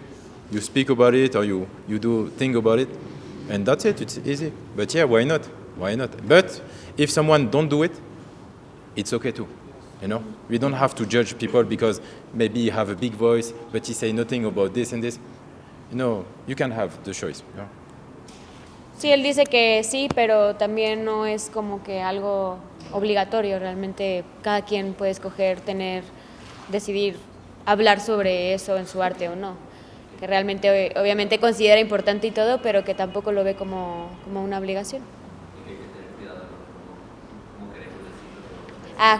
you speak about it or you do think about it, and that's it. It's easy. But yeah, why not? Why not? But if someone don't do it, it's okay too. You know, we don't have to judge people because maybe you have a big voice, but you say nothing about this and this. You know, you can have the choice. You know? Sí, él dice que sí, pero también no es como que algo obligatorio. Realmente cada quien puede escoger, decidir hablar sobre eso en su arte o no. Que realmente obviamente considera importante y todo, pero que tampoco lo ve como una obligación.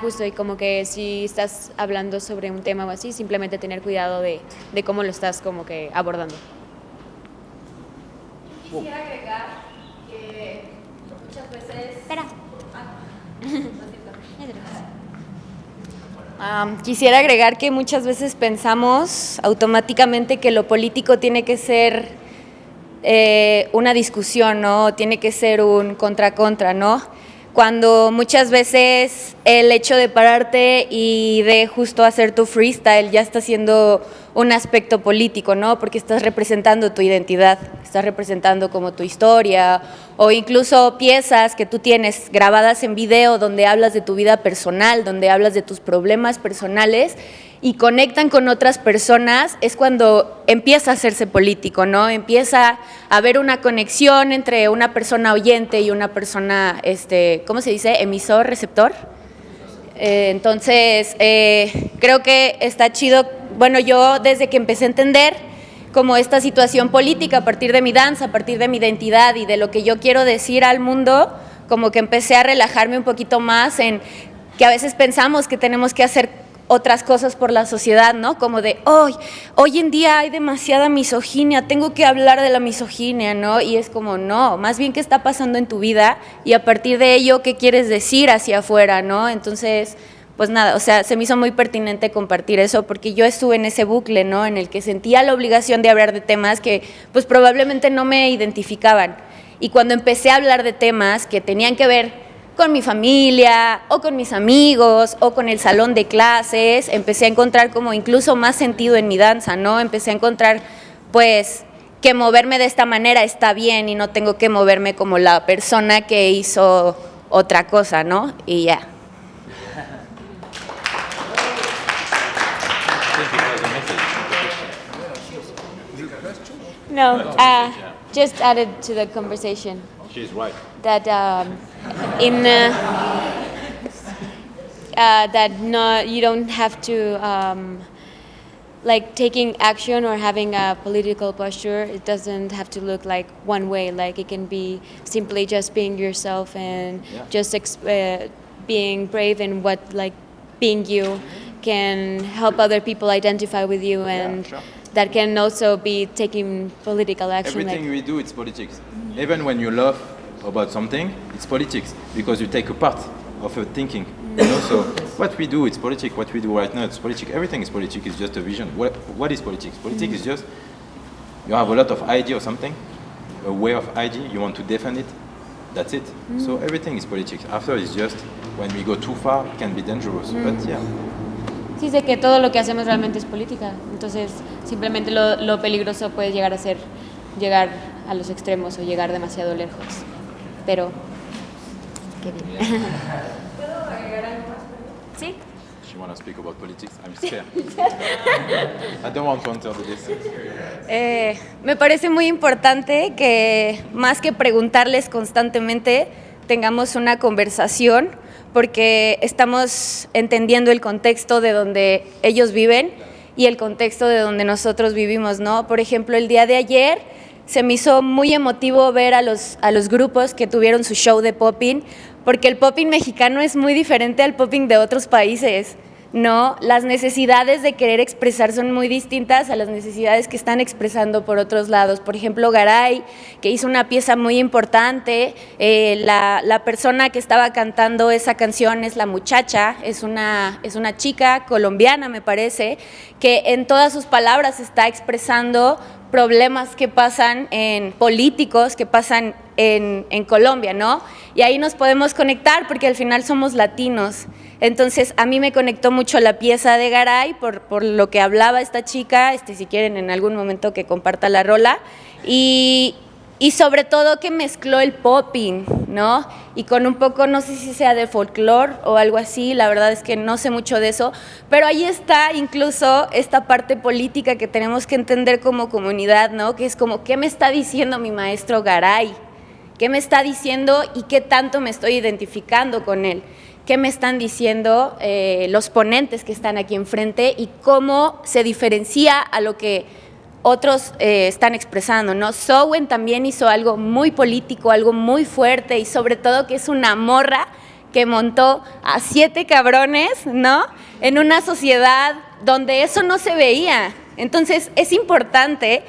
Justo, y como que si estás hablando sobre un tema o así, simplemente tener cuidado de cómo lo estás como que abordando. Quisiera agregar que muchas veces... Espera. Quisiera agregar que muchas veces pensamos automáticamente que lo político tiene que ser una discusión, ¿no? Tiene que ser un contra-contra, ¿no? cuando muchas veces el hecho de pararte y de justo hacer tu freestyle ya está siendo un aspecto político, ¿no? Porque estás representando tu identidad, estás representando como tu historia, o incluso piezas que tú tienes grabadas en video donde hablas de tu vida personal, donde hablas de tus problemas personales y conectan con otras personas, es cuando empieza a hacerse político, ¿no? Empieza a haber una conexión entre una persona oyente y una persona, ¿cómo se dice? Emisor, receptor. Entonces, creo que está chido. Bueno, yo desde que empecé a entender como esta situación política a partir de mi danza, a partir de mi identidad y de lo que yo quiero decir al mundo, como que empecé a relajarme un poquito más en que a veces pensamos que tenemos que hacer otras cosas por la sociedad, ¿no? Como de, hoy en día hay demasiada misoginia, tengo que hablar de la misoginia, ¿no? Y es como, no, más bien qué está pasando en tu vida y a partir de ello, ¿qué quieres decir hacia afuera, ¿no? Entonces, pues nada, o sea, se me hizo muy pertinente compartir eso porque yo estuve en ese bucle, ¿no? En el que sentía la obligación de hablar de temas que pues probablemente no me identificaban. Y cuando empecé a hablar de temas que tenían que ver con mi familia o con mis amigos o con el salón de clases, empecé a encontrar como incluso más sentido en mi danza, ¿no? Empecé a encontrar pues que moverme de esta manera está bien y no tengo que moverme como la persona que hizo otra cosa, ¿no? Y ya. No, just added to the conversation. She's right. That that no, you don't have to like taking action or having a political posture. It doesn't have to look like one way. Like it can be simply just being yourself and just being brave in what like being you can help other people identify with you and. Sure. That can also be taking political action. Everything we do, it's politics. Even when you love about something, it's politics because you take a part of your thinking. You know, so what we do, it's politics. What we do right now, it's politics. Everything is politics. It's just a vision. What is politics? Politics is just you have a lot of idea or something, a way of idea. You want to defend it. That's it. So everything is politics. After it's just when we go too far, it can be dangerous. But yeah. Sí, sé que todo lo que hacemos realmente es política, entonces simplemente lo peligroso puede llegar a ser llegar a los extremos o llegar demasiado lejos, pero qué bien. ¿Puedo agregar algo más? Sí. She want to speak about politics. I'm scared. I don't want to enter this. Me parece muy importante que más que preguntarles constantemente tengamos una conversación porque estamos entendiendo el contexto de donde ellos viven y el contexto de donde nosotros vivimos, ¿no? Por ejemplo, el día de ayer se me hizo muy emotivo ver a los grupos que tuvieron su show de popping, porque el popping mexicano es muy diferente al popping de otros países, ¿no? Las necesidades de querer expresar son muy distintas a las necesidades que están expresando por otros lados. Por ejemplo, Garay, que hizo una pieza muy importante, la persona que estaba cantando esa canción es la muchacha, es una chica colombiana, me parece, que en todas sus palabras está expresando problemas que pasan en políticos, que pasan en Colombia, ¿no? Y ahí nos podemos conectar porque al final somos latinos. Entonces, a mí me conectó mucho la pieza de Garay por lo que hablaba esta chica, si quieren en algún momento que comparta la rola, y sobre todo que mezcló el popping, ¿no? Y con un poco, no sé si sea de folclore o algo así, la verdad es que no sé mucho de eso, pero ahí está incluso esta parte política que tenemos que entender como comunidad, ¿no? Que es como, ¿qué me está diciendo mi maestro Garay? ¿Qué me está diciendo y qué tanto me estoy identificando con él? ¿Qué me están diciendo los ponentes que están aquí enfrente y cómo se diferencia a lo que otros están expresando, ¿no? Sowen también hizo algo muy político, algo muy fuerte y sobre todo que es una morra que montó a 7 cabrones, ¿no? En una sociedad donde eso no se veía. Entonces es importante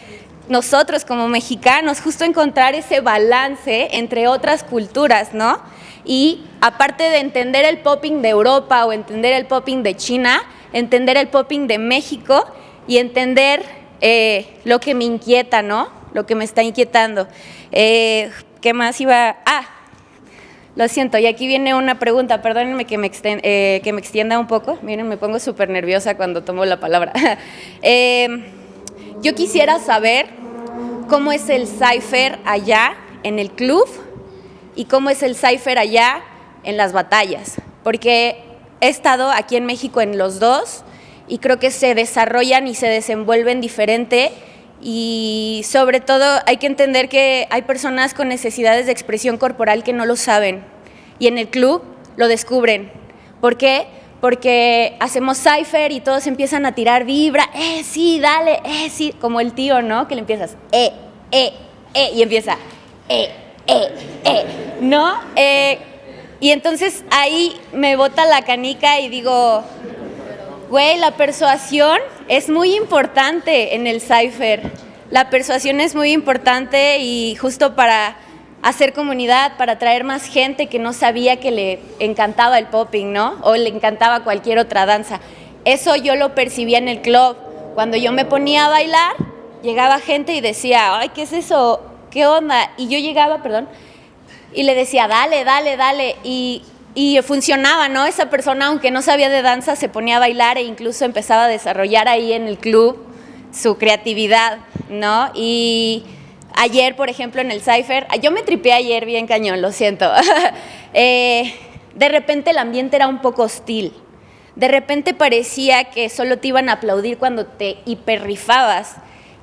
nosotros como mexicanos justo encontrar ese balance entre otras culturas, ¿no? Y aparte de entender el popping de Europa o entender el popping de China, entender el popping de México y entender lo que me inquieta, ¿no? Lo que me está inquietando. ¿Qué más iba? Lo siento, y aquí viene una pregunta, perdónenme que me extienda un poco. Miren, me pongo súper nerviosa cuando tomo la palabra. Yo quisiera saber cómo es el cypher allá en el club y cómo es el cypher allá en las batallas, porque he estado aquí en México en los dos y creo que se desarrollan y se desenvuelven diferente. Y sobre todo hay que entender que hay personas con necesidades de expresión corporal que no lo saben y en el club lo descubren. ¿Por qué? Porque hacemos cypher y todos empiezan a tirar vibra, sí, dale, sí, como el tío, ¿no? Que le empiezas, y empieza, ¿no? Y entonces ahí me bota la canica y digo, güey, la persuasión es muy importante en el cypher. La persuasión es muy importante y justo para hacer comunidad, para atraer más gente que no sabía que le encantaba el popping, ¿no? O le encantaba cualquier otra danza. Eso yo lo percibía en el club. Cuando yo me ponía a bailar, llegaba gente y decía, ay, ¿qué es eso? ¿Qué onda? Y yo llegaba, y le decía, dale, dale, dale. Y funcionaba, ¿no? Esa persona, aunque no sabía de danza, se ponía a bailar e incluso empezaba a desarrollar ahí en el club su creatividad, ¿no? Y ayer, por ejemplo, en el cypher, yo me tripeé ayer bien cañón, lo siento. De repente el ambiente era un poco hostil. De repente parecía que solo te iban a aplaudir cuando te hiperrifabas.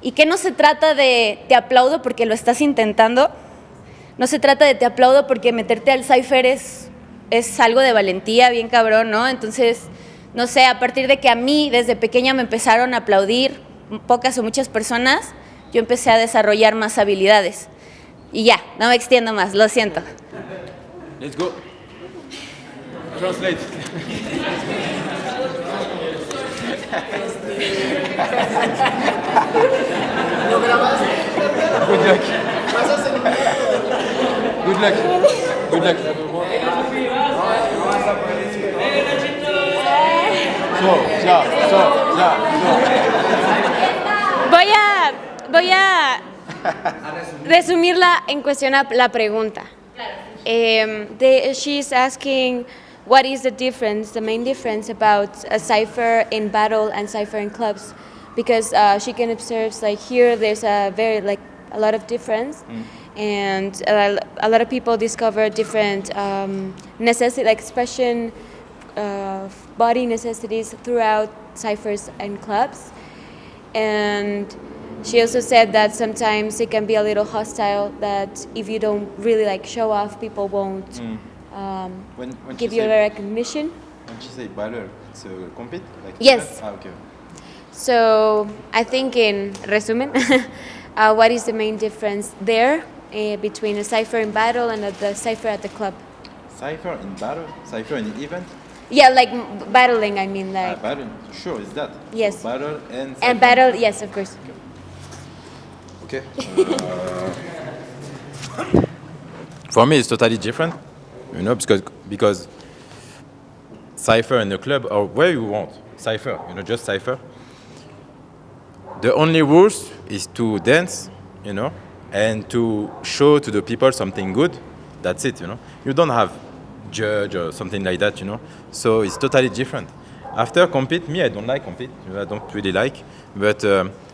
Y que no se trata de te aplaudo porque lo estás intentando, no se trata de te aplaudo porque meterte al cypher es algo de valentía, bien cabrón, ¿no? Entonces, no sé, a partir de que a mí desde pequeña me empezaron a aplaudir pocas o muchas personas, yo empecé a desarrollar más habilidades. Y ya, no me extiendo más, lo siento. Let's go. Translate. ¿Lo grabas? Good luck. ¿Vas a hacer un Good luck. Good luck. Voy a resumirla en cuestión a la pregunta. She's asking what is the main difference about a cipher in battle and cipher in clubs, because she can observe like here there's a lot of difference, and a lot of people discover different necessity, like expression body necessities throughout ciphers and clubs. And she also said that sometimes it can be a little hostile, that if you don't really like show off, people won't When give she you say- recognition. When she say battle, it's a compete? Like Yes. okay. So I think in resumen, what is the main difference there between a cipher in battle and the cipher at the club? Cypher in battle? Cypher in event? Yeah, like battling, I mean, like. Battle, sure, is that? Yes. So battle and And cypher. battle, yes, of course. Okay. For me, it's totally different, you know, because cipher in the club or where you want cipher, you know, just cipher. The only rules is to dance, you know, and to show to the people something good. That's it, you know. You don't have judge or something like that, you know. So it's totally different. After compete, me, I don't like compete. You know, I don't really like. But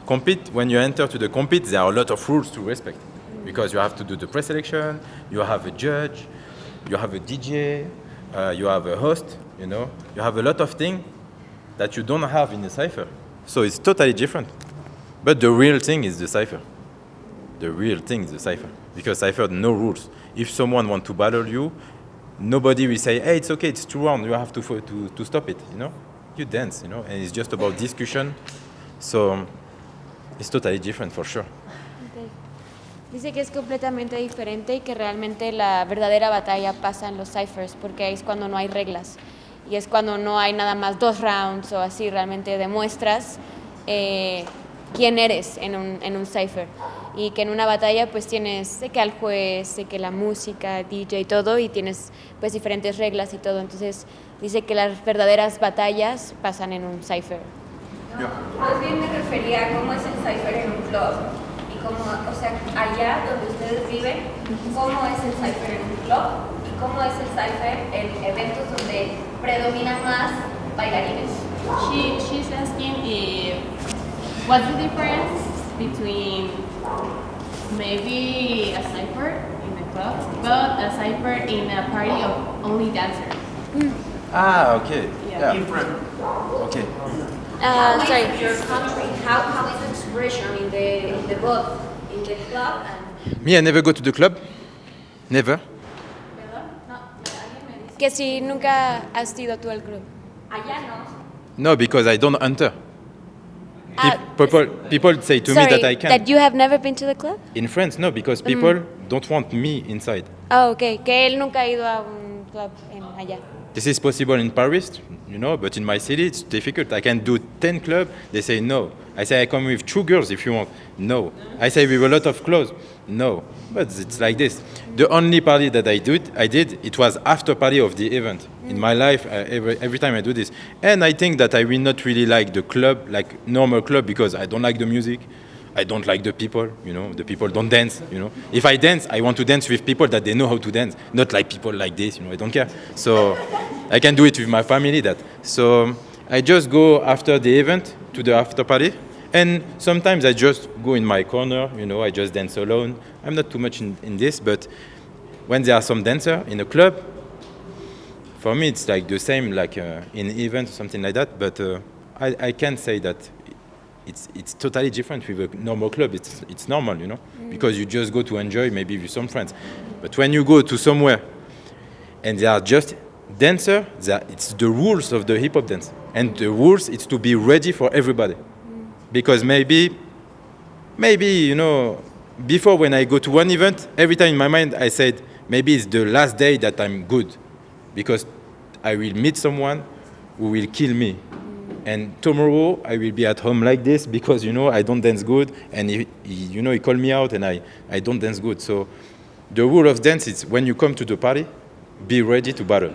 compete, when you enter to the compete, there are a lot of rules to respect. Because you have to do the pre-selection, you have a judge, you have a DJ, you have a host, you know. You have a lot of things that you don't have in the cipher. So it's totally different. But the real thing is the cipher. The real thing is the cipher. Because cipher, no rules. If someone wants to battle you, nobody will say, hey, it's okay, it's 2 rounds, you have to stop it, you know? You dance, you know, and it's just about discussion. So it's totally different for sure. Dice que es completamente diferente y que realmente la verdadera batalla pasa en los ciphers, porque es cuando no hay reglas y es cuando no hay nada más 2 rounds o así, realmente demuestras quién eres en un cipher. Y que en una batalla pues tienes de que al juez, de que la música, DJ y todo, y tienes pues diferentes reglas y todo. Entonces dice que las verdaderas batallas pasan en un cipher. Más bien me refería a cómo es el cipher en un club y cómo, o sea, allá donde ustedes viven, cómo es el cipher en un club y cómo es el cypher en eventos donde predominan más bailarines. She's asking if what's the difference between maybe a cipher in the club, but a cipher in a party of only dancers. Ah, okay. Yeah. Okay. Sorry. Your country, how is the expression in the both in the club and Me, I never go to the club. Never. Que si nunca has ido tú al club. allá no? No, because I don't enter. Ah, People say to Sorry, me that I can. that you have never been to the club? In France, no, because people don't want me inside. Ah, ok, que él nunca ha ido a un club allá. This is possible in Paris, you know, but in my city it's difficult. I can do 10 clubs, they say no. I say I come with 2 girls if you want, no. I say with a lot of clothes, no. But it's like this. The only party that I did, it was after party of the event. In my life, every time I do this. And I think that I will not really like the club, like normal club, because I don't like the music. I don't like the people, you know, the people don't dance, you know. If I dance, I want to dance with people that they know how to dance, not like people like this, you know, I don't care. So I can do it with my family, that. So I just go after the event to the after party, and sometimes I just go in my corner, you know, I just dance alone. I'm not too much in this, but when there are some dancer in a club, for me it's like the same, like in event or something like that, but I can't say that it's totally different with a normal club. It's normal, you know, because you just go to enjoy maybe with some friends. But when you go to somewhere and they are just dancer, it's the rules of the hip hop dance, and the rules is to be ready for everybody. Because maybe you know, before when I go to one event, every time in my mind I said maybe it's the last day that I'm good, because I will meet someone who will kill me. And tomorrow I will be at home like this because, you know, I don't dance good, and he called me out and I don't dance good. So the rule of dance is when you come to the party, be ready to battle.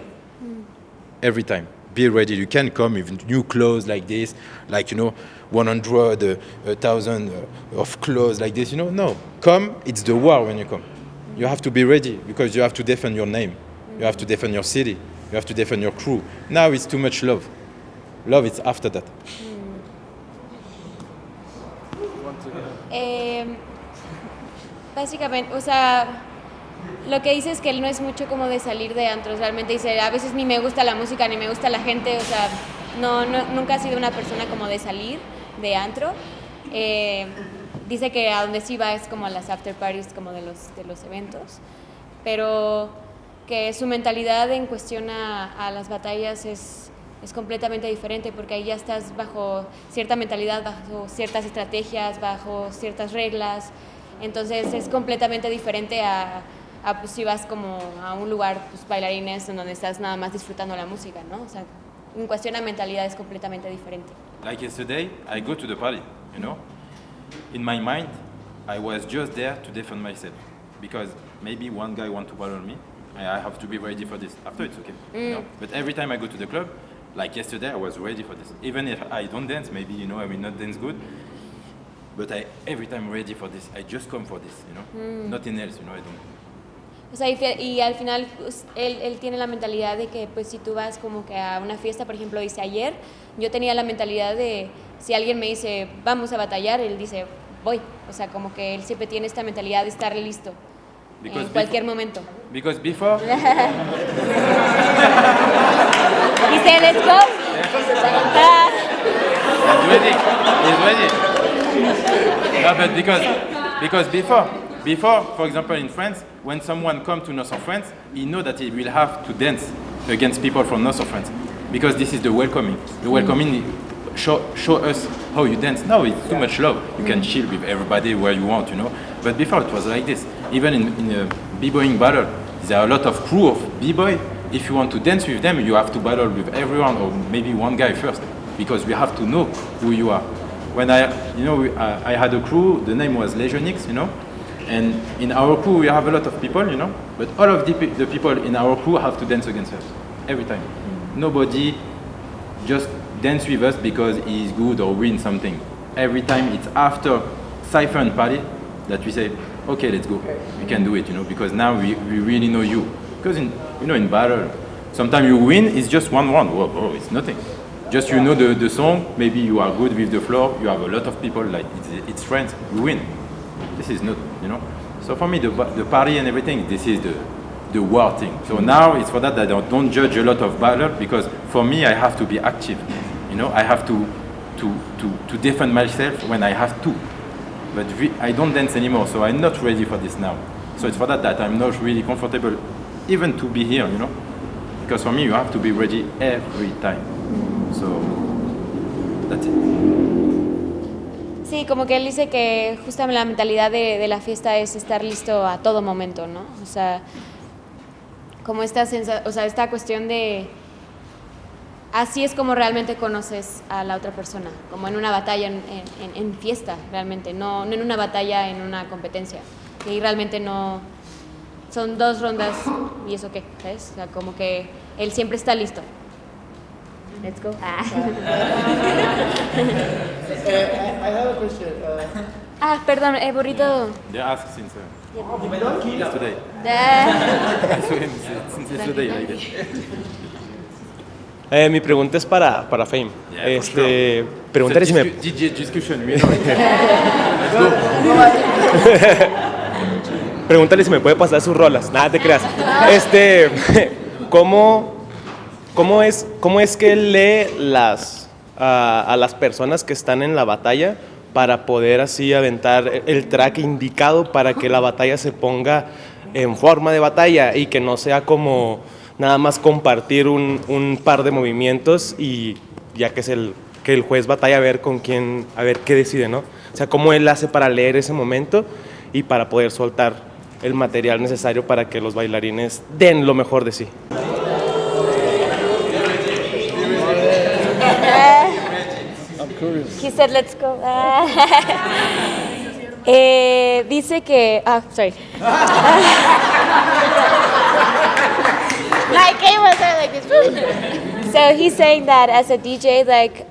Every time. Be ready. You can come with new clothes like this, like, you know, 100, 1,000 of clothes like this, you know. No, come, it's the war when you come. You have to be ready because you have to defend your name. You have to defend your city. You have to defend your crew. Now it's too much love. Love is after that. Básicamente, o sea, lo que dice es que él no es mucho como de salir de antros, realmente dice, a veces ni me gusta la música, ni me gusta la gente, o sea, nunca ha sido una persona como de salir de antro. Dice que a donde sí va es como a las after parties como de los eventos, pero que su mentalidad en cuestión a las batallas es completamente diferente, porque ahí ya estás bajo cierta mentalidad, bajo ciertas estrategias, bajo ciertas reglas. Entonces es completamente diferente a pues si vas como a un lugar, pues bailarines, en donde estás nada más disfrutando la música, ¿no? O sea, en cuestión a mentalidad es completamente diferente. Like yesterday, I go to the party, you know. In my mind, I was just there to defend myself, because maybe one guy want to battle me, and I have to be ready for this. After it's okay, you know? But every time I go to the club, like yesterday, I was ready for this. Even if I don't dance, maybe, you know, I will not dance good, but every time ready for this. I just come for this, you know. Nothing else, you know, I don't. O sea, y al final pues, él tiene la mentalidad de que pues si tú vas como que a una fiesta, por ejemplo, dice ayer, yo tenía la mentalidad de si alguien me dice vamos a batallar, él dice voy. O sea, como que él siempre tiene esta mentalidad de estar listo en cualquier momento. Because before... Dice, let's go. He's ready. No, but because before, for example, in France, when someone comes to north of France, he knows that he will have to dance against people from north of France, because this is the welcoming. The welcoming show us how you dance. Now it's too much love. You can chill with everybody where you want, you know. But before it was like this. Even in a b-boying battle, there are a lot of crew of b-boy. If you want to dance with them, you have to battle with everyone, or maybe one guy first, because we have to know who you are. When I had a crew, the name was Legionnix, you know, and in our crew we have a lot of people, you know, but all of the people in our crew have to dance against us every time. Nobody just dance with us because he is good or win something. Every time it's after Cypher and party that we say, okay, let's go, we can do it, you know, because now we really know you. Because You know, in battle, sometimes you win, it's just one round. Whoa, it's nothing. Just you know the song, maybe you are good with the floor, you have a lot of people, like it's friends, you win. This is not, you know. So for me, the party and everything, this is the war thing. So now it's for that I don't judge a lot of battle, because for me, I have to be active. You know, I have to defend myself when I have to. But I don't dance anymore, so I'm not ready for this now. So it's for that I'm not really comfortable even to be here, you know. Because for me, you have to be ready every time. So, that's it. Sí, como que él dice que justamente la mentalidad de la fiesta es estar listo a todo momento, ¿no? O sea, como esta cuestión de... Así es como realmente conoces a la otra persona, como en una batalla en fiesta, realmente, no en una batalla, en una competencia. Y realmente no... Son 2 rondas y eso qué, ¿sabes? O sea, como que él siempre está listo. Let's go. I have a question. Perdón, burrito. They ask since yesterday. Since yesterday, I guess. Mi pregunta es para Fame. Yeah, sure. Pregúntale si me... DJ discussion, you know. Pregúntale si me puede pasar sus rolas. Nada, te creas. ¿Cómo es que él lee a las personas que están en la batalla para poder así aventar el track indicado para que la batalla se ponga en forma de batalla y que no sea como nada más compartir un par de movimientos y ya que el juez batalla a ver con quién, a ver qué decide, ¿no? O sea, cómo él hace para leer ese momento y para poder soltar el material necesario para que los bailarines den lo mejor de sí. He said, let's go. Dice que... sorry. My game was like this. So he's saying that as a DJ, like,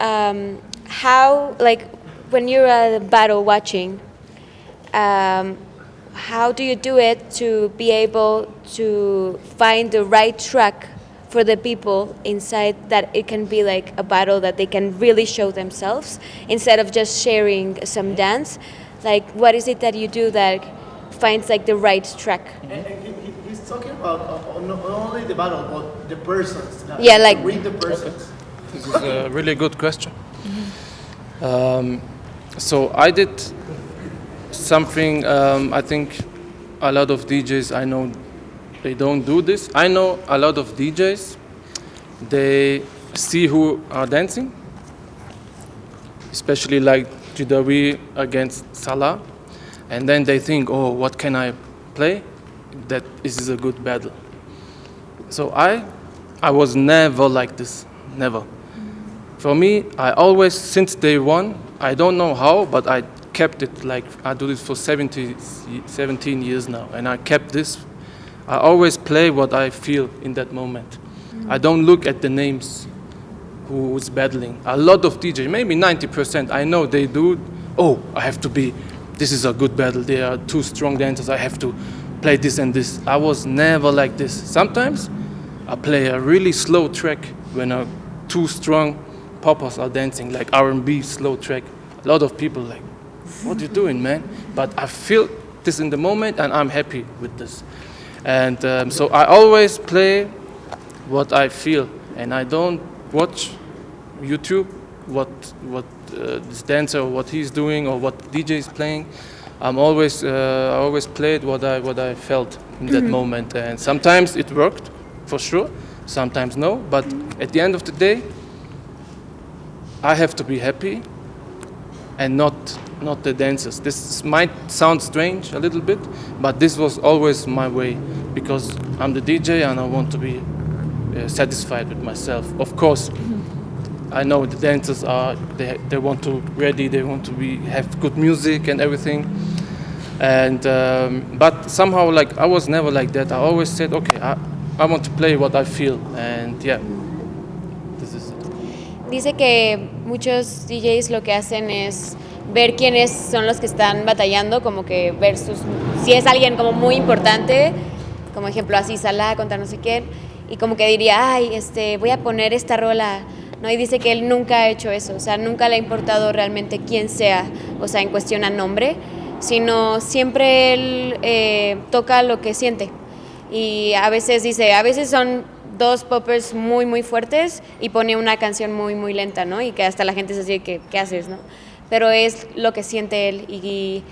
how, like, when you're at a battle watching, how do you do it to be able to find the right track for the people inside, that it can be like a battle that they can really show themselves instead of just sharing some dance? Like, what is it that you do that finds like the right track? He's talking about not only the battle, but the persons. Yeah, like read the persons. This is a really good question. So I did something, I think a lot of DJs I know, they don't do this. I know a lot of DJs, they see who are dancing, especially like GW against Salah, and then they think, oh, what can I play? That this is a good battle. So I was never like this, never. For me, I always, since day one, I don't know how, but I kept it, like I do this for 17 years now, and I kept this. I always play what I feel in that moment. I don't look at the names who is battling. A lot of DJs, maybe 90%, I know they do, oh, I have to be, this is a good battle, they are 2 strong dancers, I have to play this and this. I was never like this. Sometimes I play a really slow track when 2 strong poppers are dancing, like R&B slow track. A lot of people like, what are you doing, man? But I feel this in the moment and I'm happy with this. And so I always play what I feel, and I don't watch YouTube, what this dancer, what he's doing, or what DJ is playing. I always played what I felt in that moment, and sometimes it worked, for sure. Sometimes no, but at the end of the day, I have to be happy, and not the dancers. This might sound strange a little bit, but this was always my way, because I'm the DJ and I want to be satisfied with myself. Of course, I know the dancers are, they want to ready, they want to have good music and everything. And but somehow, like, I was never like that. I always said, okay, I want to play what I feel, and yeah, this is it. Dice que muchos DJs lo que hacen es ver quiénes son los que están batallando, como que ver si es alguien como muy importante, como ejemplo así Salah contra no sé quién, y como que diría, ay, voy a poner esta rola, ¿no? Y dice que él nunca ha hecho eso, o sea, nunca le ha importado realmente quién sea, o sea, en cuestión a nombre, sino siempre él toca lo que siente. Y a veces dice, a veces son dos poppers muy, muy fuertes y pone una canción muy, muy lenta, ¿no? Y que hasta la gente se dice, ¿qué haces, no? Pero es lo que siente él y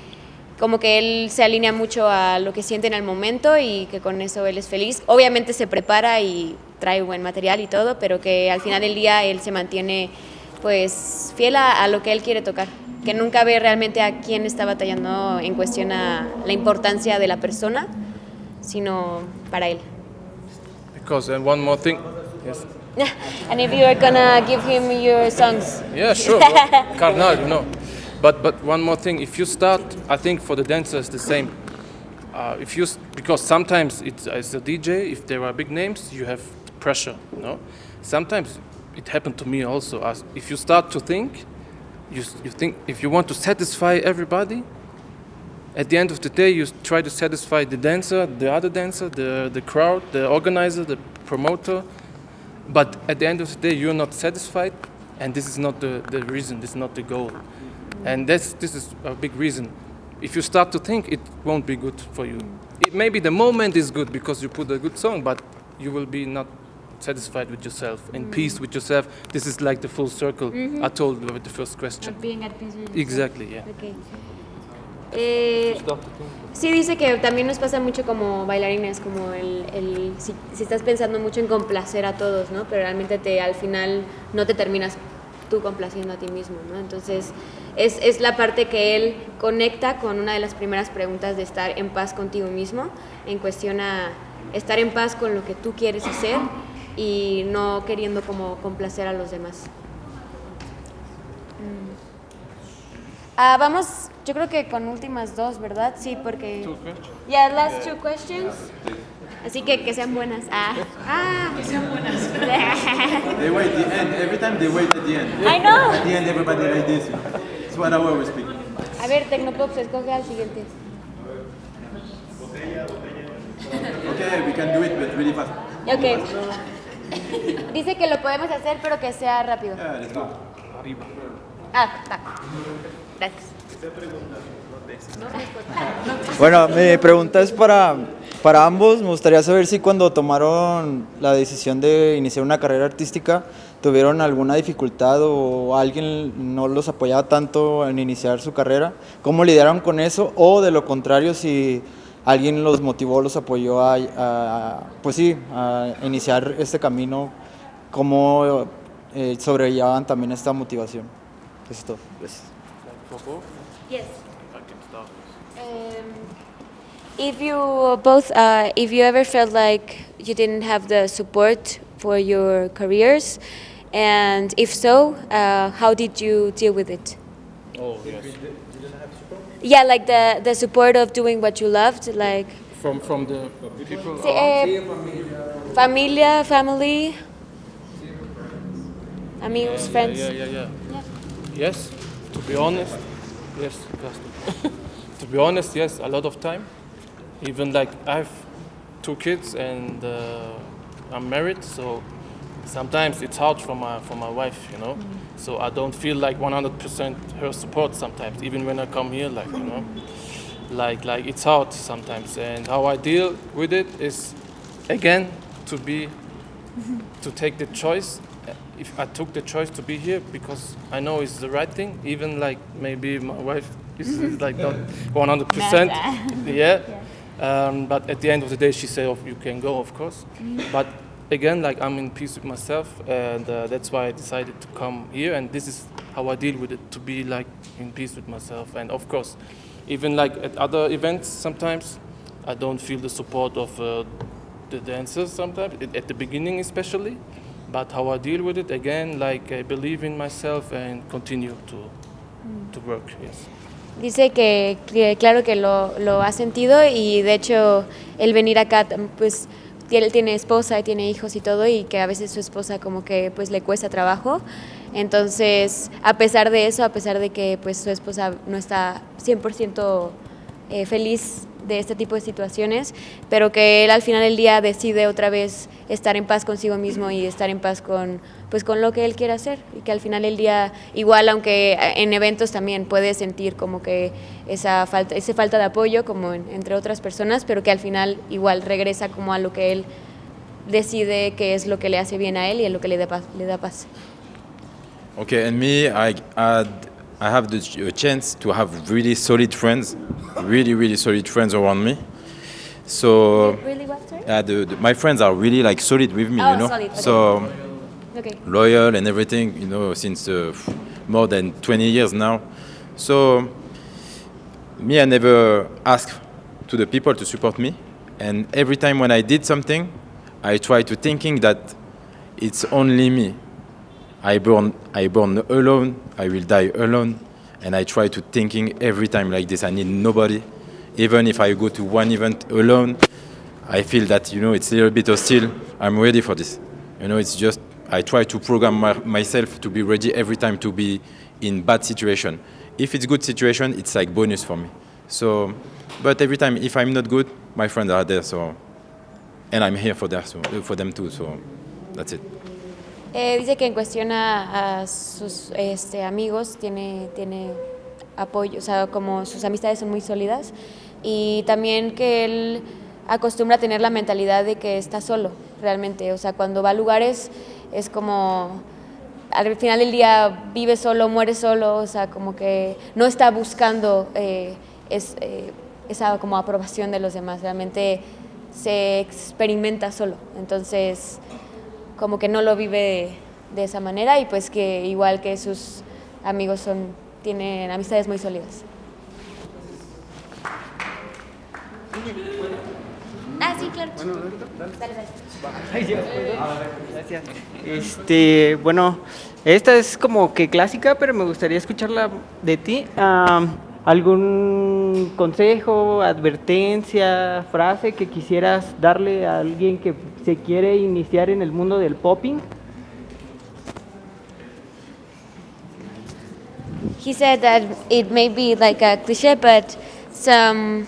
como que él se alinea mucho a lo que siente en el momento y que con eso él es feliz. Obviamente se prepara y trae buen material y todo, pero que al final del día él se mantiene pues fiel a lo que él quiere tocar, que nunca ve realmente a quién está batallando en cuestión a la importancia de la persona, sino para él. Because and one more thing. Yes. And if you are gonna give him your songs. Yeah, sure. Carnal, you know. But one more thing. If you start, I think for the dancers the same. Because sometimes it's as a DJ, if there are big names, you have pressure. You know. Sometimes it happened to me also. If you start to think, you think if you want to satisfy everybody. At the end of the day, you try to satisfy the dancer, the other dancer, the crowd, the organizer, the promoter. But at the end of the day, you're not satisfied, and this is not the reason, this is not the goal. And this is a big reason. If you start to think, it won't be good for you. Maybe the moment is good because you put a good song, but you will be not satisfied with yourself, in peace with yourself. This is like the full circle I told you with the first question. Not being at peace with yourself. Exactly, yeah. Okay. Sí, dice que también nos pasa mucho como bailarines, como si estás pensando mucho en complacer a todos, ¿no? Pero realmente al final no te terminas tú complaciendo a ti mismo, ¿no? Entonces es la parte que él conecta con una de las primeras preguntas de estar en paz contigo mismo, en cuestión a estar en paz con lo que tú quieres hacer y no queriendo como complacer a los demás. Vamos, yo creo que con últimas dos, ¿verdad? Sí, porque... Yeah, last two questions. Así que sean buenas. Que sean buenas. They wait the end. Every time they wait at the end. I know. At the end, everybody like this. It's what I always speak. A ver, Tecnopops, escoge al siguiente. Okay, we can do it, but really fast. Ok. Dice que lo podemos hacer, pero que sea rápido. Yeah, let's go. Está. Gracias. Bueno, mi pregunta es para ambos. Me gustaría saber si cuando tomaron la decisión de iniciar una carrera artística tuvieron alguna dificultad o alguien no los apoyaba tanto en iniciar su carrera. ¿Cómo lidiaron con eso? O de lo contrario, si alguien los motivó, los apoyó a iniciar este camino, ¿cómo sobrellevaban también esta motivación? Eso es todo. Gracias. Yes. If you ever felt like you didn't have the support for your careers, and if so, how did you deal with it? Oh, yes. Yeah, like the support of doing what you loved, like From the people. familia, family, amigos, friends. Yeah. Yes, to be honest, yes. To be honest, yes, a lot of time. Even like I have 2 kids and I'm married, so sometimes it's hard for my wife, you know. So I don't feel like 100% her support sometimes, even when I come here, like, you know, like it's hard sometimes. And how I deal with it is, again, to take the choice. If I took the choice to be here because I know it's the right thing, even like maybe my wife is like not 100%, yeah. But at the end of the day, she said, "Oh, you can go, of course." But again, like I'm in peace with myself, and that's why I decided to come here. And this is how I deal with it: to be like in peace with myself. And of course, even like at other events, sometimes I don't feel the support of the dancers. Sometimes at the beginning, especially. But how I deal with it, again, like I believe in myself and continue to work, yes. Dice que claro que lo ha sentido y de hecho el venir acá, pues él tiene esposa y tiene hijos y todo y que a veces su esposa como que pues le cuesta trabajo. Entonces, a pesar de eso, a pesar de que pues su esposa no está 100% feliz de este tipo de situaciones, pero que él al final del día decide otra vez estar en paz consigo mismo y estar en paz con, pues, con lo que él quiere hacer, y que al final del día, igual aunque en eventos también puede sentir como que esa falta de apoyo como entre otras personas, pero que al final igual regresa como a lo que él decide que es lo que le hace bien a él y es lo que le da paz. Okay, and me, I have the chance to have really solid friends, really solid friends around me. So Really what, sorry? my friends are really like solid with me, Oh, you know. solid, okay. So Okay. loyal and everything, you know, since more than 20 years now. So me, I never ask to the people to support me, and every time when I did something, I try to thinking that it's only me. I born alone, I will die alone, and I try to thinking every time like this. I need nobody. Even if I go to one event alone, I feel that, you know, it's a little bit hostile. I'm ready for this. You know, it's just, I try to program myself to be ready every time to be in bad situation. If it's good situation, it's like bonus for me. So, but every time if I'm not good, my friends are there, so, and I'm here for them too, so that's it. Dice que en cuestión a sus amigos tiene apoyo, o sea, como sus amistades son muy sólidas, y también que él acostumbra a tener la mentalidad de que está solo, realmente, o sea, cuando va a lugares es como, al final del día vive solo, muere solo, o sea, como que no está buscando esa como aprobación de los demás, realmente se experimenta solo, entonces como que no lo vive de esa manera, y pues que igual que sus amigos tienen amistades muy sólidas. Ah, sí, claro. Bueno, dale. Gracias. Bueno, esta es como que clásica, pero me gustaría escucharla de ti. ¿Algún consejo, advertencia, frase que quisieras darle a alguien que se quiere iniciar en el mundo del popping? He said that it may be like a cliché, but some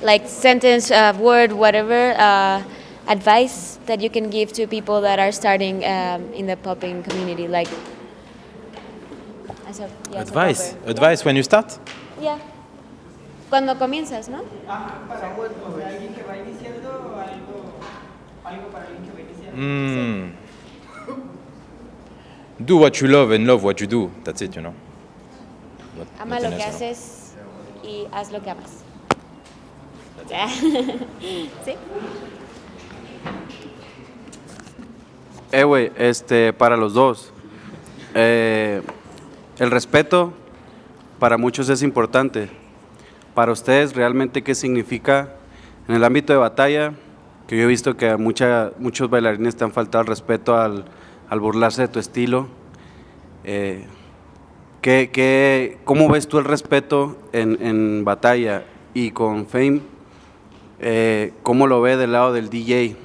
like sentence, word, whatever, advice that you can give to people that are starting in the popping community, like Advice when you start? Yeah. Cuando comienzas, ¿no? Para alguien que va iniciando, algo para alguien que va iniciando. Do what you love and love what you do. That's it, you know. Ama lo que haces y haz lo que amas. ¿Sí? Güey, para los dos. El respeto para muchos es importante. Para ustedes, realmente, ¿qué significa en el ámbito de batalla? Que yo he visto que a muchos bailarines te han faltado el respeto al burlarse de tu estilo. ¿Cómo ves tú el respeto en batalla? Y con Fame, ¿cómo lo ve del lado del DJ?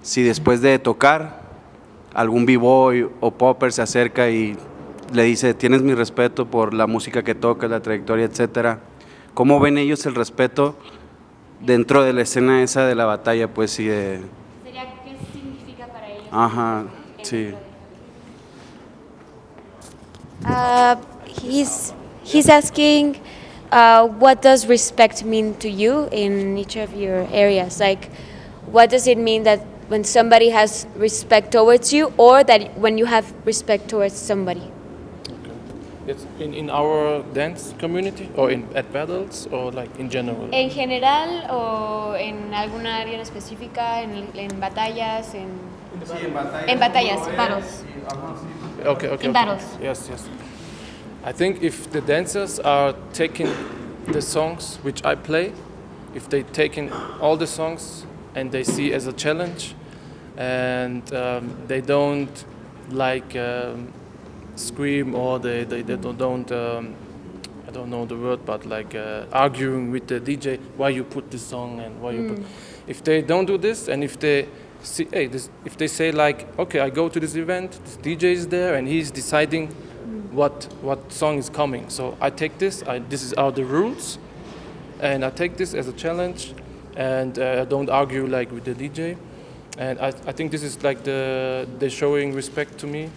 Si después de tocar, algún b-boy o popper se acerca y le dice, tienes mi respeto por la música que tocas, la trayectoria, etcétera. ¿Cómo ven ellos el respeto dentro de la escena esa de la batalla? Pues sí. Sería, ¿qué significa para ellos? Ajá, sí. He's asking, what does respect mean to you in each of your areas? Like, what does it mean that when somebody has respect towards you, or that when you have respect towards somebody? It's in our dance community, or at battles, or like in general? En general, o en alguna área en específica, en batallas, en batallas, battles. Okay. Battles. Yes. I think if the dancers are taking the songs which I play, if they taking all the songs and they see as a challenge, and they don't like scream, or they don't I don't know the word, but like arguing with the DJ why you put this song and why you put. If they don't do this, and if they see, if they say like, okay, I go to this event, this DJ is there and he's deciding what song is coming, so I take this. This is are the rules, and I take this as a challenge, and I don't argue like with the DJ, and I think this is like they're showing respect to me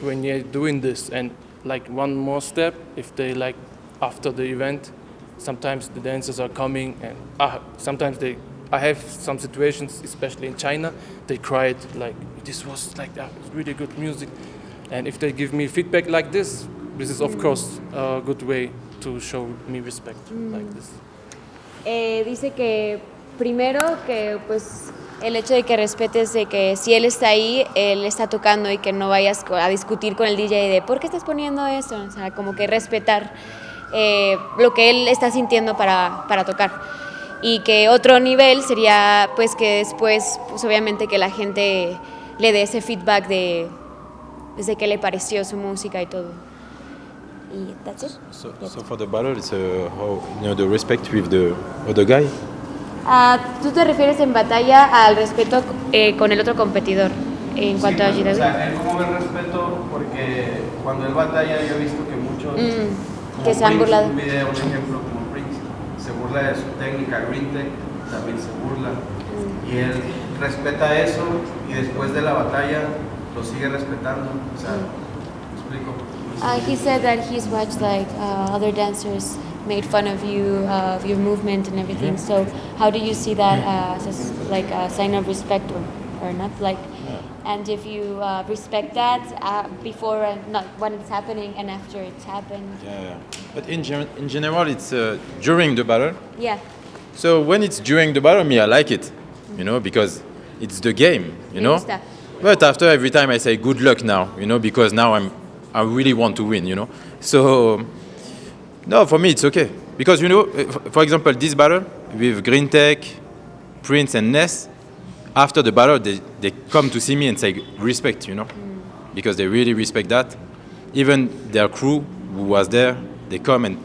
when they're doing this. And like one more step, if they like after the event, sometimes the dancers are coming, and sometimes I have some situations, especially in China, they cried like this was like really good music, and if they give me feedback like this is of course a good way to show me respect like this. Dice que primero que pues el hecho de que respetes de que si él está ahí, él está tocando y que no vayas a discutir con el DJ de ¿por qué estás poniendo eso? O sea, como que respetar lo que él está sintiendo para tocar. Y que otro nivel sería pues que después, pues obviamente que la gente le dé ese feedback de qué le pareció su música y todo. Y that's it. So for the battle, it's how the respect with the other guy. ¿Tú te refieres en batalla al respeto con el otro competidor en cuanto a Jirawi? O sea, él cómo ve el respeto, porque cuando él batalla yo he visto que muchos que se han burlado. Un video, un ejemplo como Prince, se burla de su técnica, Green Tech también se burla, y él respeta eso y después de la batalla lo sigue respetando, o sea, ¿me explico? He said that he's watched like other dancers made fun of you, of your movement and everything. So how do you see that as like a sign of respect or not? Like, and if you respect that before not when it's happening and after it's happened. Yeah. But in general, it's during the battle. Yeah. So when it's during the battle, I like it, because it's the game, But after every time I say good luck now, because now I really want to win, So no, for me it's okay because for example, this battle with Green Tech, Prince, and Ness. After the battle, they come to see me and say respect, because they really respect that. Even their crew who was there, they come and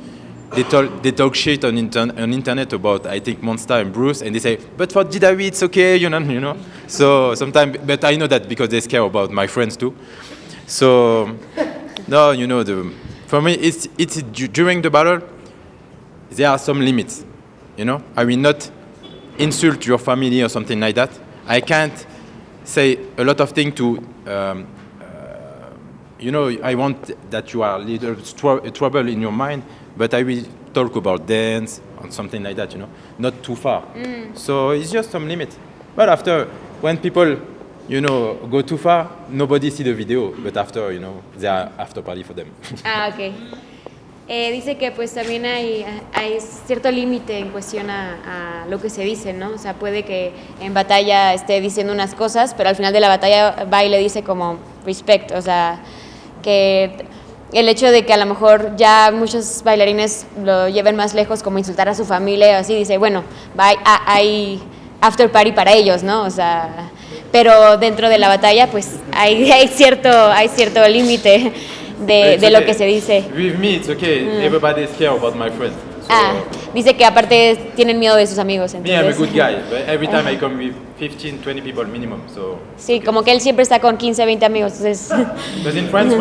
they talk shit on internet about I think Monster and Bruce, and they say, but for Jidawi it's okay, So sometimes, but I know that because they care about my friends too. So no, for me it's during the battle. There are some limits, I will not insult your family or something like that. I can't say a lot of things to. I want that you are a little trouble in your mind, but I will talk about dance or something like that, not too far. So it's just some limit. But after, when people, go too far, nobody see the video, but after, there are after party for them. Ok. Dice que pues también hay cierto límite en cuestión a lo que se dice, ¿no? O sea, puede que en batalla esté diciendo unas cosas, pero al final de la batalla va y le dice como respect, o sea, que el hecho de que a lo mejor ya muchos bailarines lo lleven más lejos, como insultar a su familia o así, dice, bueno, hay after party para ellos, ¿no? O sea, pero dentro de la batalla pues hay cierto límite de lo que se dice. With me it's okay. Everybody is care about my friends. So dice que aparte tienen miedo de sus amigos. Entonces, me, I'm a good guy. But every time I come with 15, 20 people minimum. So sí, como que él siempre está con 15, 20 amigos. Entonces. Because in France,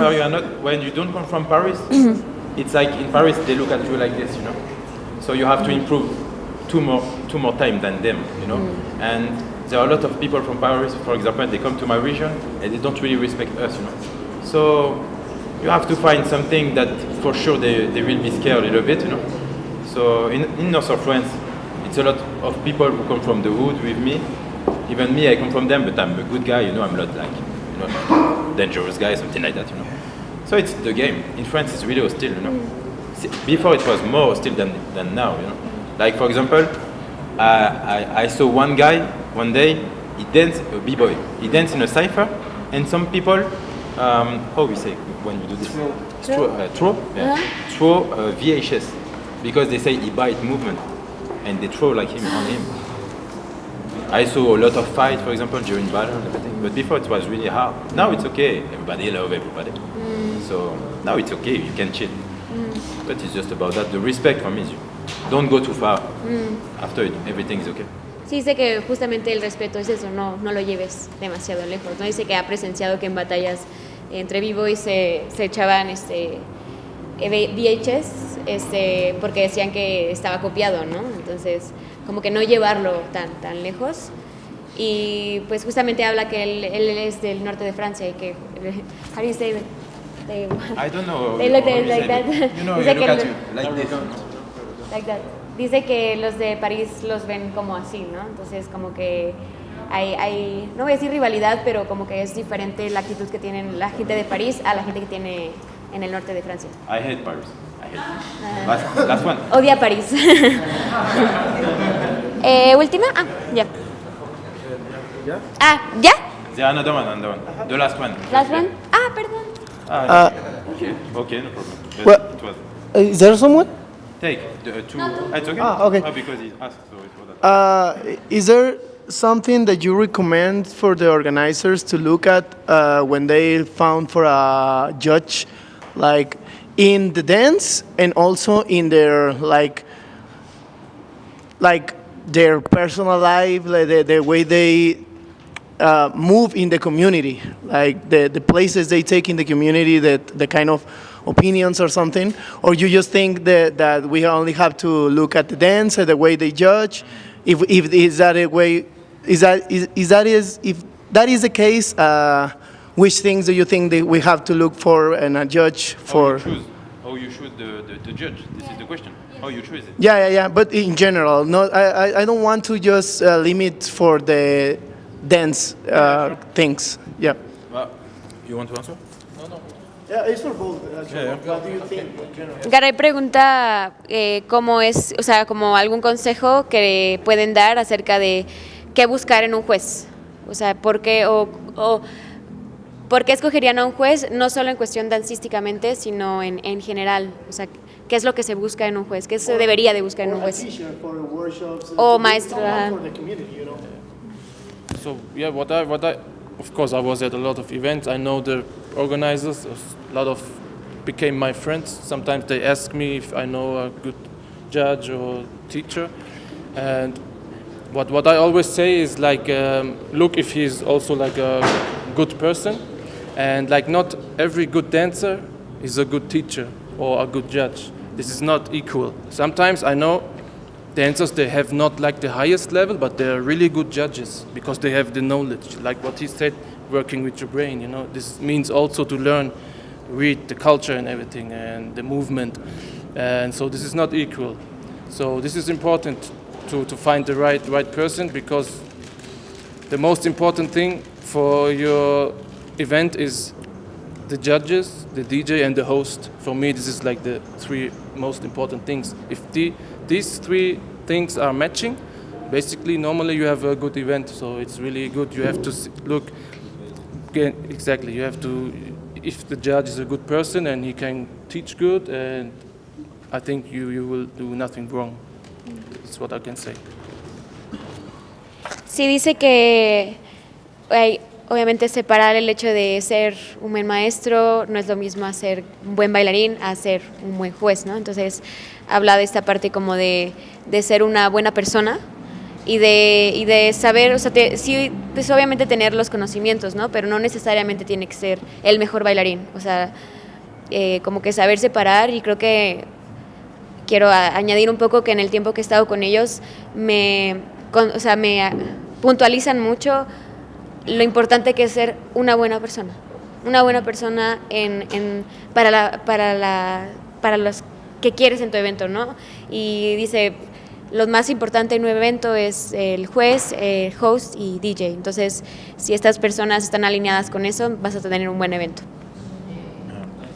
when you don't come from Paris, it's like in Paris they look at you like this, So you have to improve two more time than them, And there are a lot of people from Paris, for example, they come to my region and they don't really respect us, So you have to find something that for sure they will be scared a little bit, So in north of France, it's a lot of people who come from the hood with me. Even me, I come from them, but I'm a good guy, I'm not like, dangerous guy, something like that, So it's the game. In France, it's really hostile, Before it was more hostile than now, Like for example, I saw one guy one day, he danced a b-boy. He danced in a cipher, and some people, how we say when you do this? Throw VHS, because they say he bite movement, and they throw like him on him. I saw a lot of fight, for example, during battle and everything, but before it was really hard. Now it's okay, everybody love everybody. So now it's okay, you can chill. But it's just about that, the respect from me, don't go too far. After it, everything is okay. Sí, dice que justamente el respeto es eso, no lo lleves demasiado lejos, ¿no? Dice que ha presenciado que en batallas entre b-boys se echaban VHS, porque decían que estaba copiado, ¿no? Entonces, como que no llevarlo tan lejos. Y pues justamente habla que él es del norte de Francia y que... How do you say that? I don't know. They look how you like say that. it. You know, Dice you que look at you, like this. like that. Dice que los de París los ven como así, ¿no? Entonces como que hay, no voy a decir rivalidad, pero como que es diferente la actitud que tienen la gente de París a la gente que tiene en el norte de Francia. I hate Paris. I hate it. Last one. Odia París. Última. Ya. ¿Ya? Yeah, another one. The last one. Last one. Perdón. Okay, no problem. But Well, it was. Is there someone? Take the two. It's okay? Okay. Because he asked, so it was that. Is there something that you recommend for the organizers to look at when they found for a judge, like in the dance and also in their like their personal life, like the way they move in the community, like the places they take in the community, the kind of opinions or something, or you just think that we only have to look at the dance and the way they judge? If is that a way, if that is the case, which things do you think that we have to look for and a judge for? How you choose the judge? This is the question. How you choose it? Yeah. But in general, no, I don't want to just limit for the dance things. Yeah. You want to answer? Yeah, it's for both. What do you think? Garay pregunta cómo es, o sea, como algún consejo que pueden dar acerca de qué buscar en un juez. O sea, por qué escogerían a un juez, no solo en cuestión dancísticamente, sino en general. O sea, qué es lo que se busca en un juez, qué se debería de buscar en un juez. O maestro. So yeah, what I of course I was at a lot of events. I know the organizers. A lot of became my friends. Sometimes they ask me if I know a good judge or teacher, and what I always say is like, look if he's also like a good person, and like not every good dancer is a good teacher or a good judge. This is not equal. Sometimes I know dancers, they have not like the highest level, but they're really good judges because they have the knowledge, like what he said, working with your brain, you know. This means also to learn, read the culture and everything and the movement, and so this is not equal. So this is important to find the right person, because the most important thing for your event is the judges, the DJ and the host. For me, this is like the three most important things. If these three things are matching, basically normally you have a good event. So it's really good. You have to look exactly. You have to, if the judge is a good person and he can teach good, and I think you will do nothing wrong. That's what I can say. Sí, dice que hay, obviamente separar el hecho de ser un buen maestro no es lo mismo a ser un buen bailarín a ser un buen juez, ¿no? Entonces habla de esta parte como de ser una buena persona y de saber, o sea, sí, pues obviamente tener los conocimientos, ¿no? Pero no necesariamente tiene que ser el mejor bailarín, o sea, como que saber separar. Y creo que quiero añadir un poco que en el tiempo que he estado con ellos me puntualizan mucho lo importante que es ser una buena persona para los que quieres en tu evento, ¿no? Y dice, lo más importante en un evento es el juez, el host y DJ. Entonces, si estas personas están alineadas con eso, vas a tener un buen evento.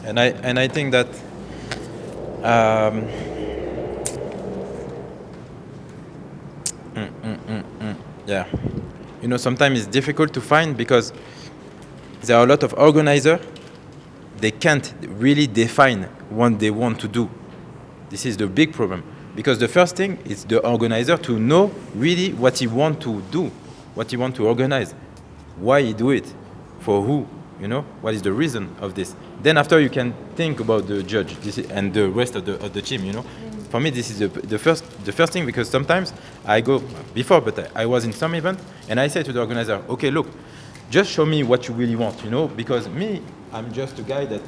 And I think that yeah, you know, sometimes it's difficult to find because there are a lot of organizers. They can't really define what they want to do. This is the big problem, because the first thing is the organizer to know really what he want to do, what he want to organize, why he do it, for who, you know, what is the reason of this. Then after you can think about the judge and the rest of the team, you know. For me, this is the first thing, because sometimes I go before, but I was in some event and I say to the organizer, okay, look, just show me what you really want, you know, because me, I'm just a guy that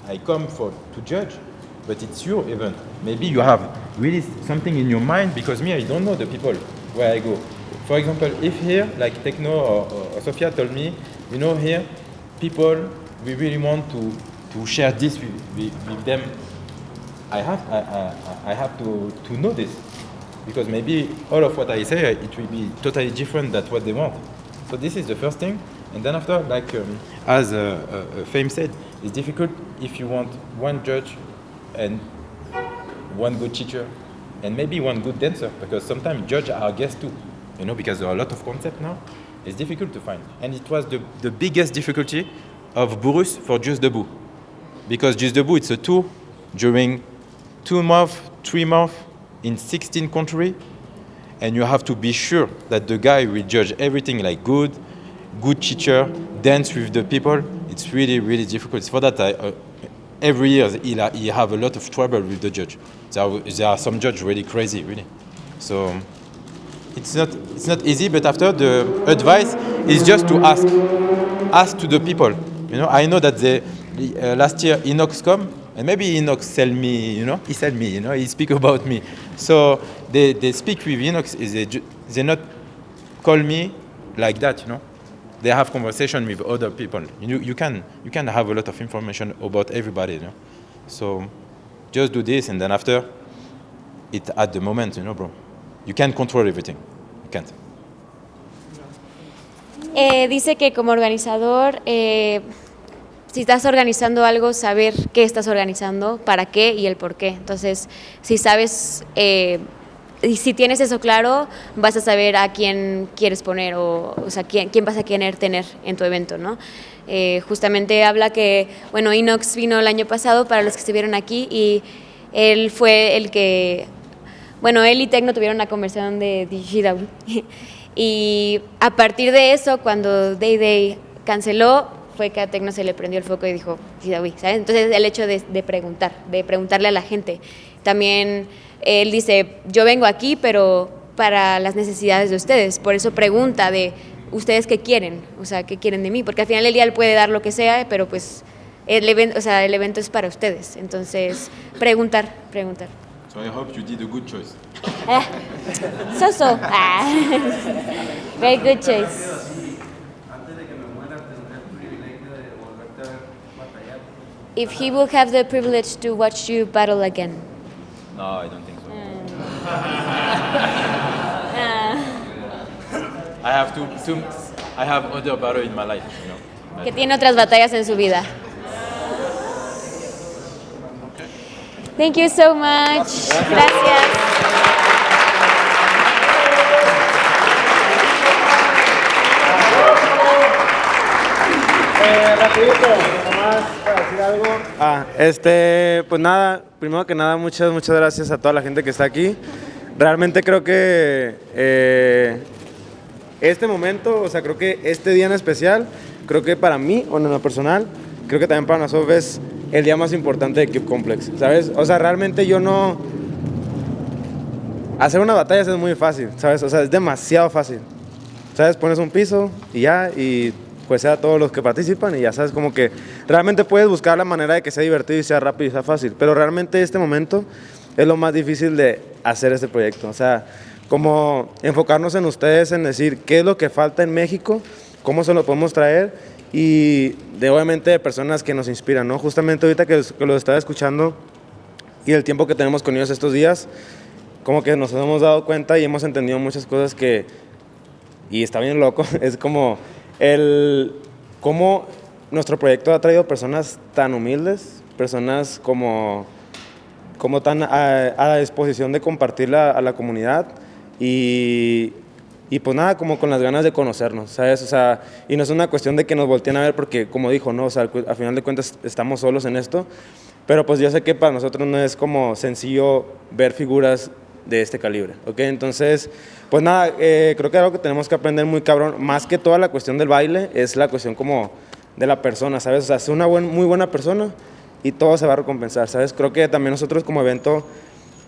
I come to judge, but it's your event. Maybe you have really something in your mind, because me, I don't know the people where I go. For example, if here, like Techno or Sofia told me, here, people, we really want to share this with them. I have to know this, because maybe all of what I say, it will be totally different than what they want. So this is the first thing. And then after, like as Fame said, it's difficult if you want one judge and one good teacher and maybe one good dancer, because sometimes judges are guests too, because there are a lot of concepts now. It's difficult to find. And it was the biggest difficulty of Burus for Just Debout, because Just Debout, it's a tour during 2 months, 3 months in 16 countries, and you have to be sure that the guy will judge everything like good teacher, dance with the people. It's really, really difficult. It's for that every year he have a lot of trouble with the judge. There are some judges really crazy, really. So it's not easy, but after the advice is just to ask to the people. I know that last year Inox come, and maybe Inox sell me, he sell me, he speak about me. So they speak with Inox, they not call me like that, They have conversation with other people. You can have a lot of information about everybody, So just do this, and then after, it at the moment, bro. You can't control everything. You can't. Dice que como organizador, si estás organizando algo, saber qué estás organizando, para qué y el por qué. Entonces, si sabes, y si tienes eso claro, vas a saber a quién quieres poner, o sea, quién vas a querer tener en tu evento, ¿no? Justamente habla que, Inox vino el año pasado, para los que estuvieron aquí, y él fue el que, él y Tecno tuvieron una conversación de Digital. Y a partir de eso, cuando Day canceló, fue que a Tecno se le prendió el foco y dijo, ¿sabes? Entonces, el hecho de preguntarle a la gente. También él dice, yo vengo aquí, pero para las necesidades de ustedes. Por eso pregunta de, ¿ustedes qué quieren? O sea, ¿qué quieren de mí? Porque al final del día él puede dar lo que sea, pero pues el evento es para ustedes. Entonces, preguntar. So I hope you did a good choice. So. Very good choice. If he will have the privilege to watch you battle again. No, I don't think so. I have other battle in my life, Que tiene otras batallas en su vida. Thank you so much. Gracias. Rapidito, nomás para decir algo. Pues nada, primero que nada, muchas gracias a toda la gente que está aquí. Realmente creo que este momento, creo que este día en especial, creo que para mí, en lo personal, creo que también para nosotros es el día más importante de Keep Complex, ¿sabes? Realmente yo no... Hacer una batalla es muy fácil, ¿sabes? Es demasiado fácil, ¿sabes? Pones un piso y ya, y pues sea todos los que participan y ya sabes, como que realmente puedes buscar la manera de que sea divertido y sea rápido y sea fácil, pero realmente este momento es lo más difícil de hacer este proyecto, como enfocarnos en ustedes, en decir qué es lo que falta en México, cómo se lo podemos traer, y obviamente de personas que nos inspiran, ¿no? Justamente ahorita que lo estaba escuchando y el tiempo que tenemos con ellos estos días, como que nos hemos dado cuenta y hemos entendido muchas cosas y está bien loco, es como cómo nuestro proyecto ha traído personas tan humildes, personas como tan a disposición de compartirla a la comunidad, y pues nada, como con las ganas de conocernos, ¿sabes? Y no es una cuestión de que nos volteen a ver porque, como dijo, ¿no? Al final de cuentas estamos solos en esto, pero pues yo sé que para nosotros no es como sencillo ver figuras de este calibre, ¿ok? Entonces, pues nada, creo que algo que tenemos que aprender muy cabrón, más que toda la cuestión del baile, es la cuestión como de la persona, ¿sabes? Ser una muy buena persona y todo se va a recompensar, ¿sabes? Creo que también nosotros como evento,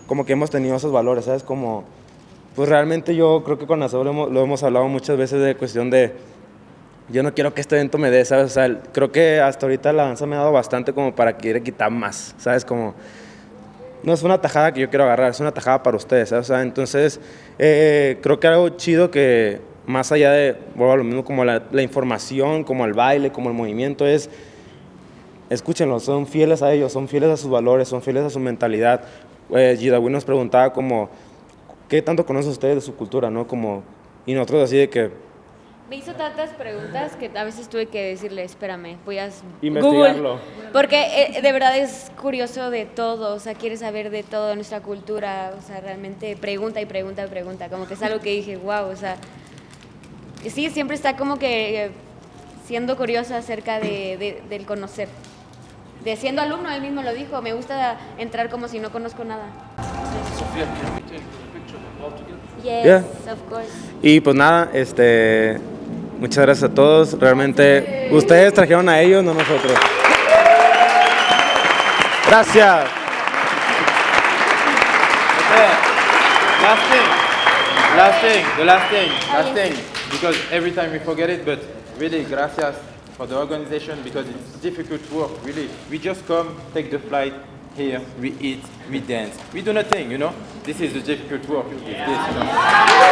como que hemos tenido esos valores, ¿sabes? Pues realmente yo creo que con Azul lo hemos hablado muchas veces de cuestión de yo no quiero que este evento me dé, ¿sabes? O sea, creo que hasta ahorita la danza me ha dado bastante como para querer quitar más, ¿sabes? Como, no es una tajada que yo quiero agarrar, es una tajada para ustedes, ¿sabes? O sea, entonces, creo que algo chido que, más allá de, bueno, lo mismo como la información, como el baile, como el movimiento, es, escúchenlo, son fieles a ellos, son fieles a sus valores, son fieles a su mentalidad. Gidawi nos preguntaba como, ¿qué tanto conocen ustedes de su cultura, no? Como, y nosotros así de que, Me hizo tantas preguntas que a veces tuve que decirle, espérame, voy a investigarlo. Google, porque de verdad es curioso de todo, o sea, quiere saber de todo de nuestra cultura, o sea, realmente pregunta y pregunta y pregunta, como que es algo que dije, wow, o sea, sí, siempre está como que siendo curiosa acerca del conocer. De siendo alumno, él mismo lo dijo, me gusta entrar como si no conozco nada. Sophia, can we take a picture all together? Yes, Yeah. of course. Y pues nada, muchas gracias a todos. Realmente ustedes trajeron a ellos, no nosotros. Gracias. The last thing, because every time we forget it, but really, gracias for the organization, because it's difficult work, really. We just come, take the flight here, we eat, we dance. We do nothing, you know? This is the difficult work, this, you know?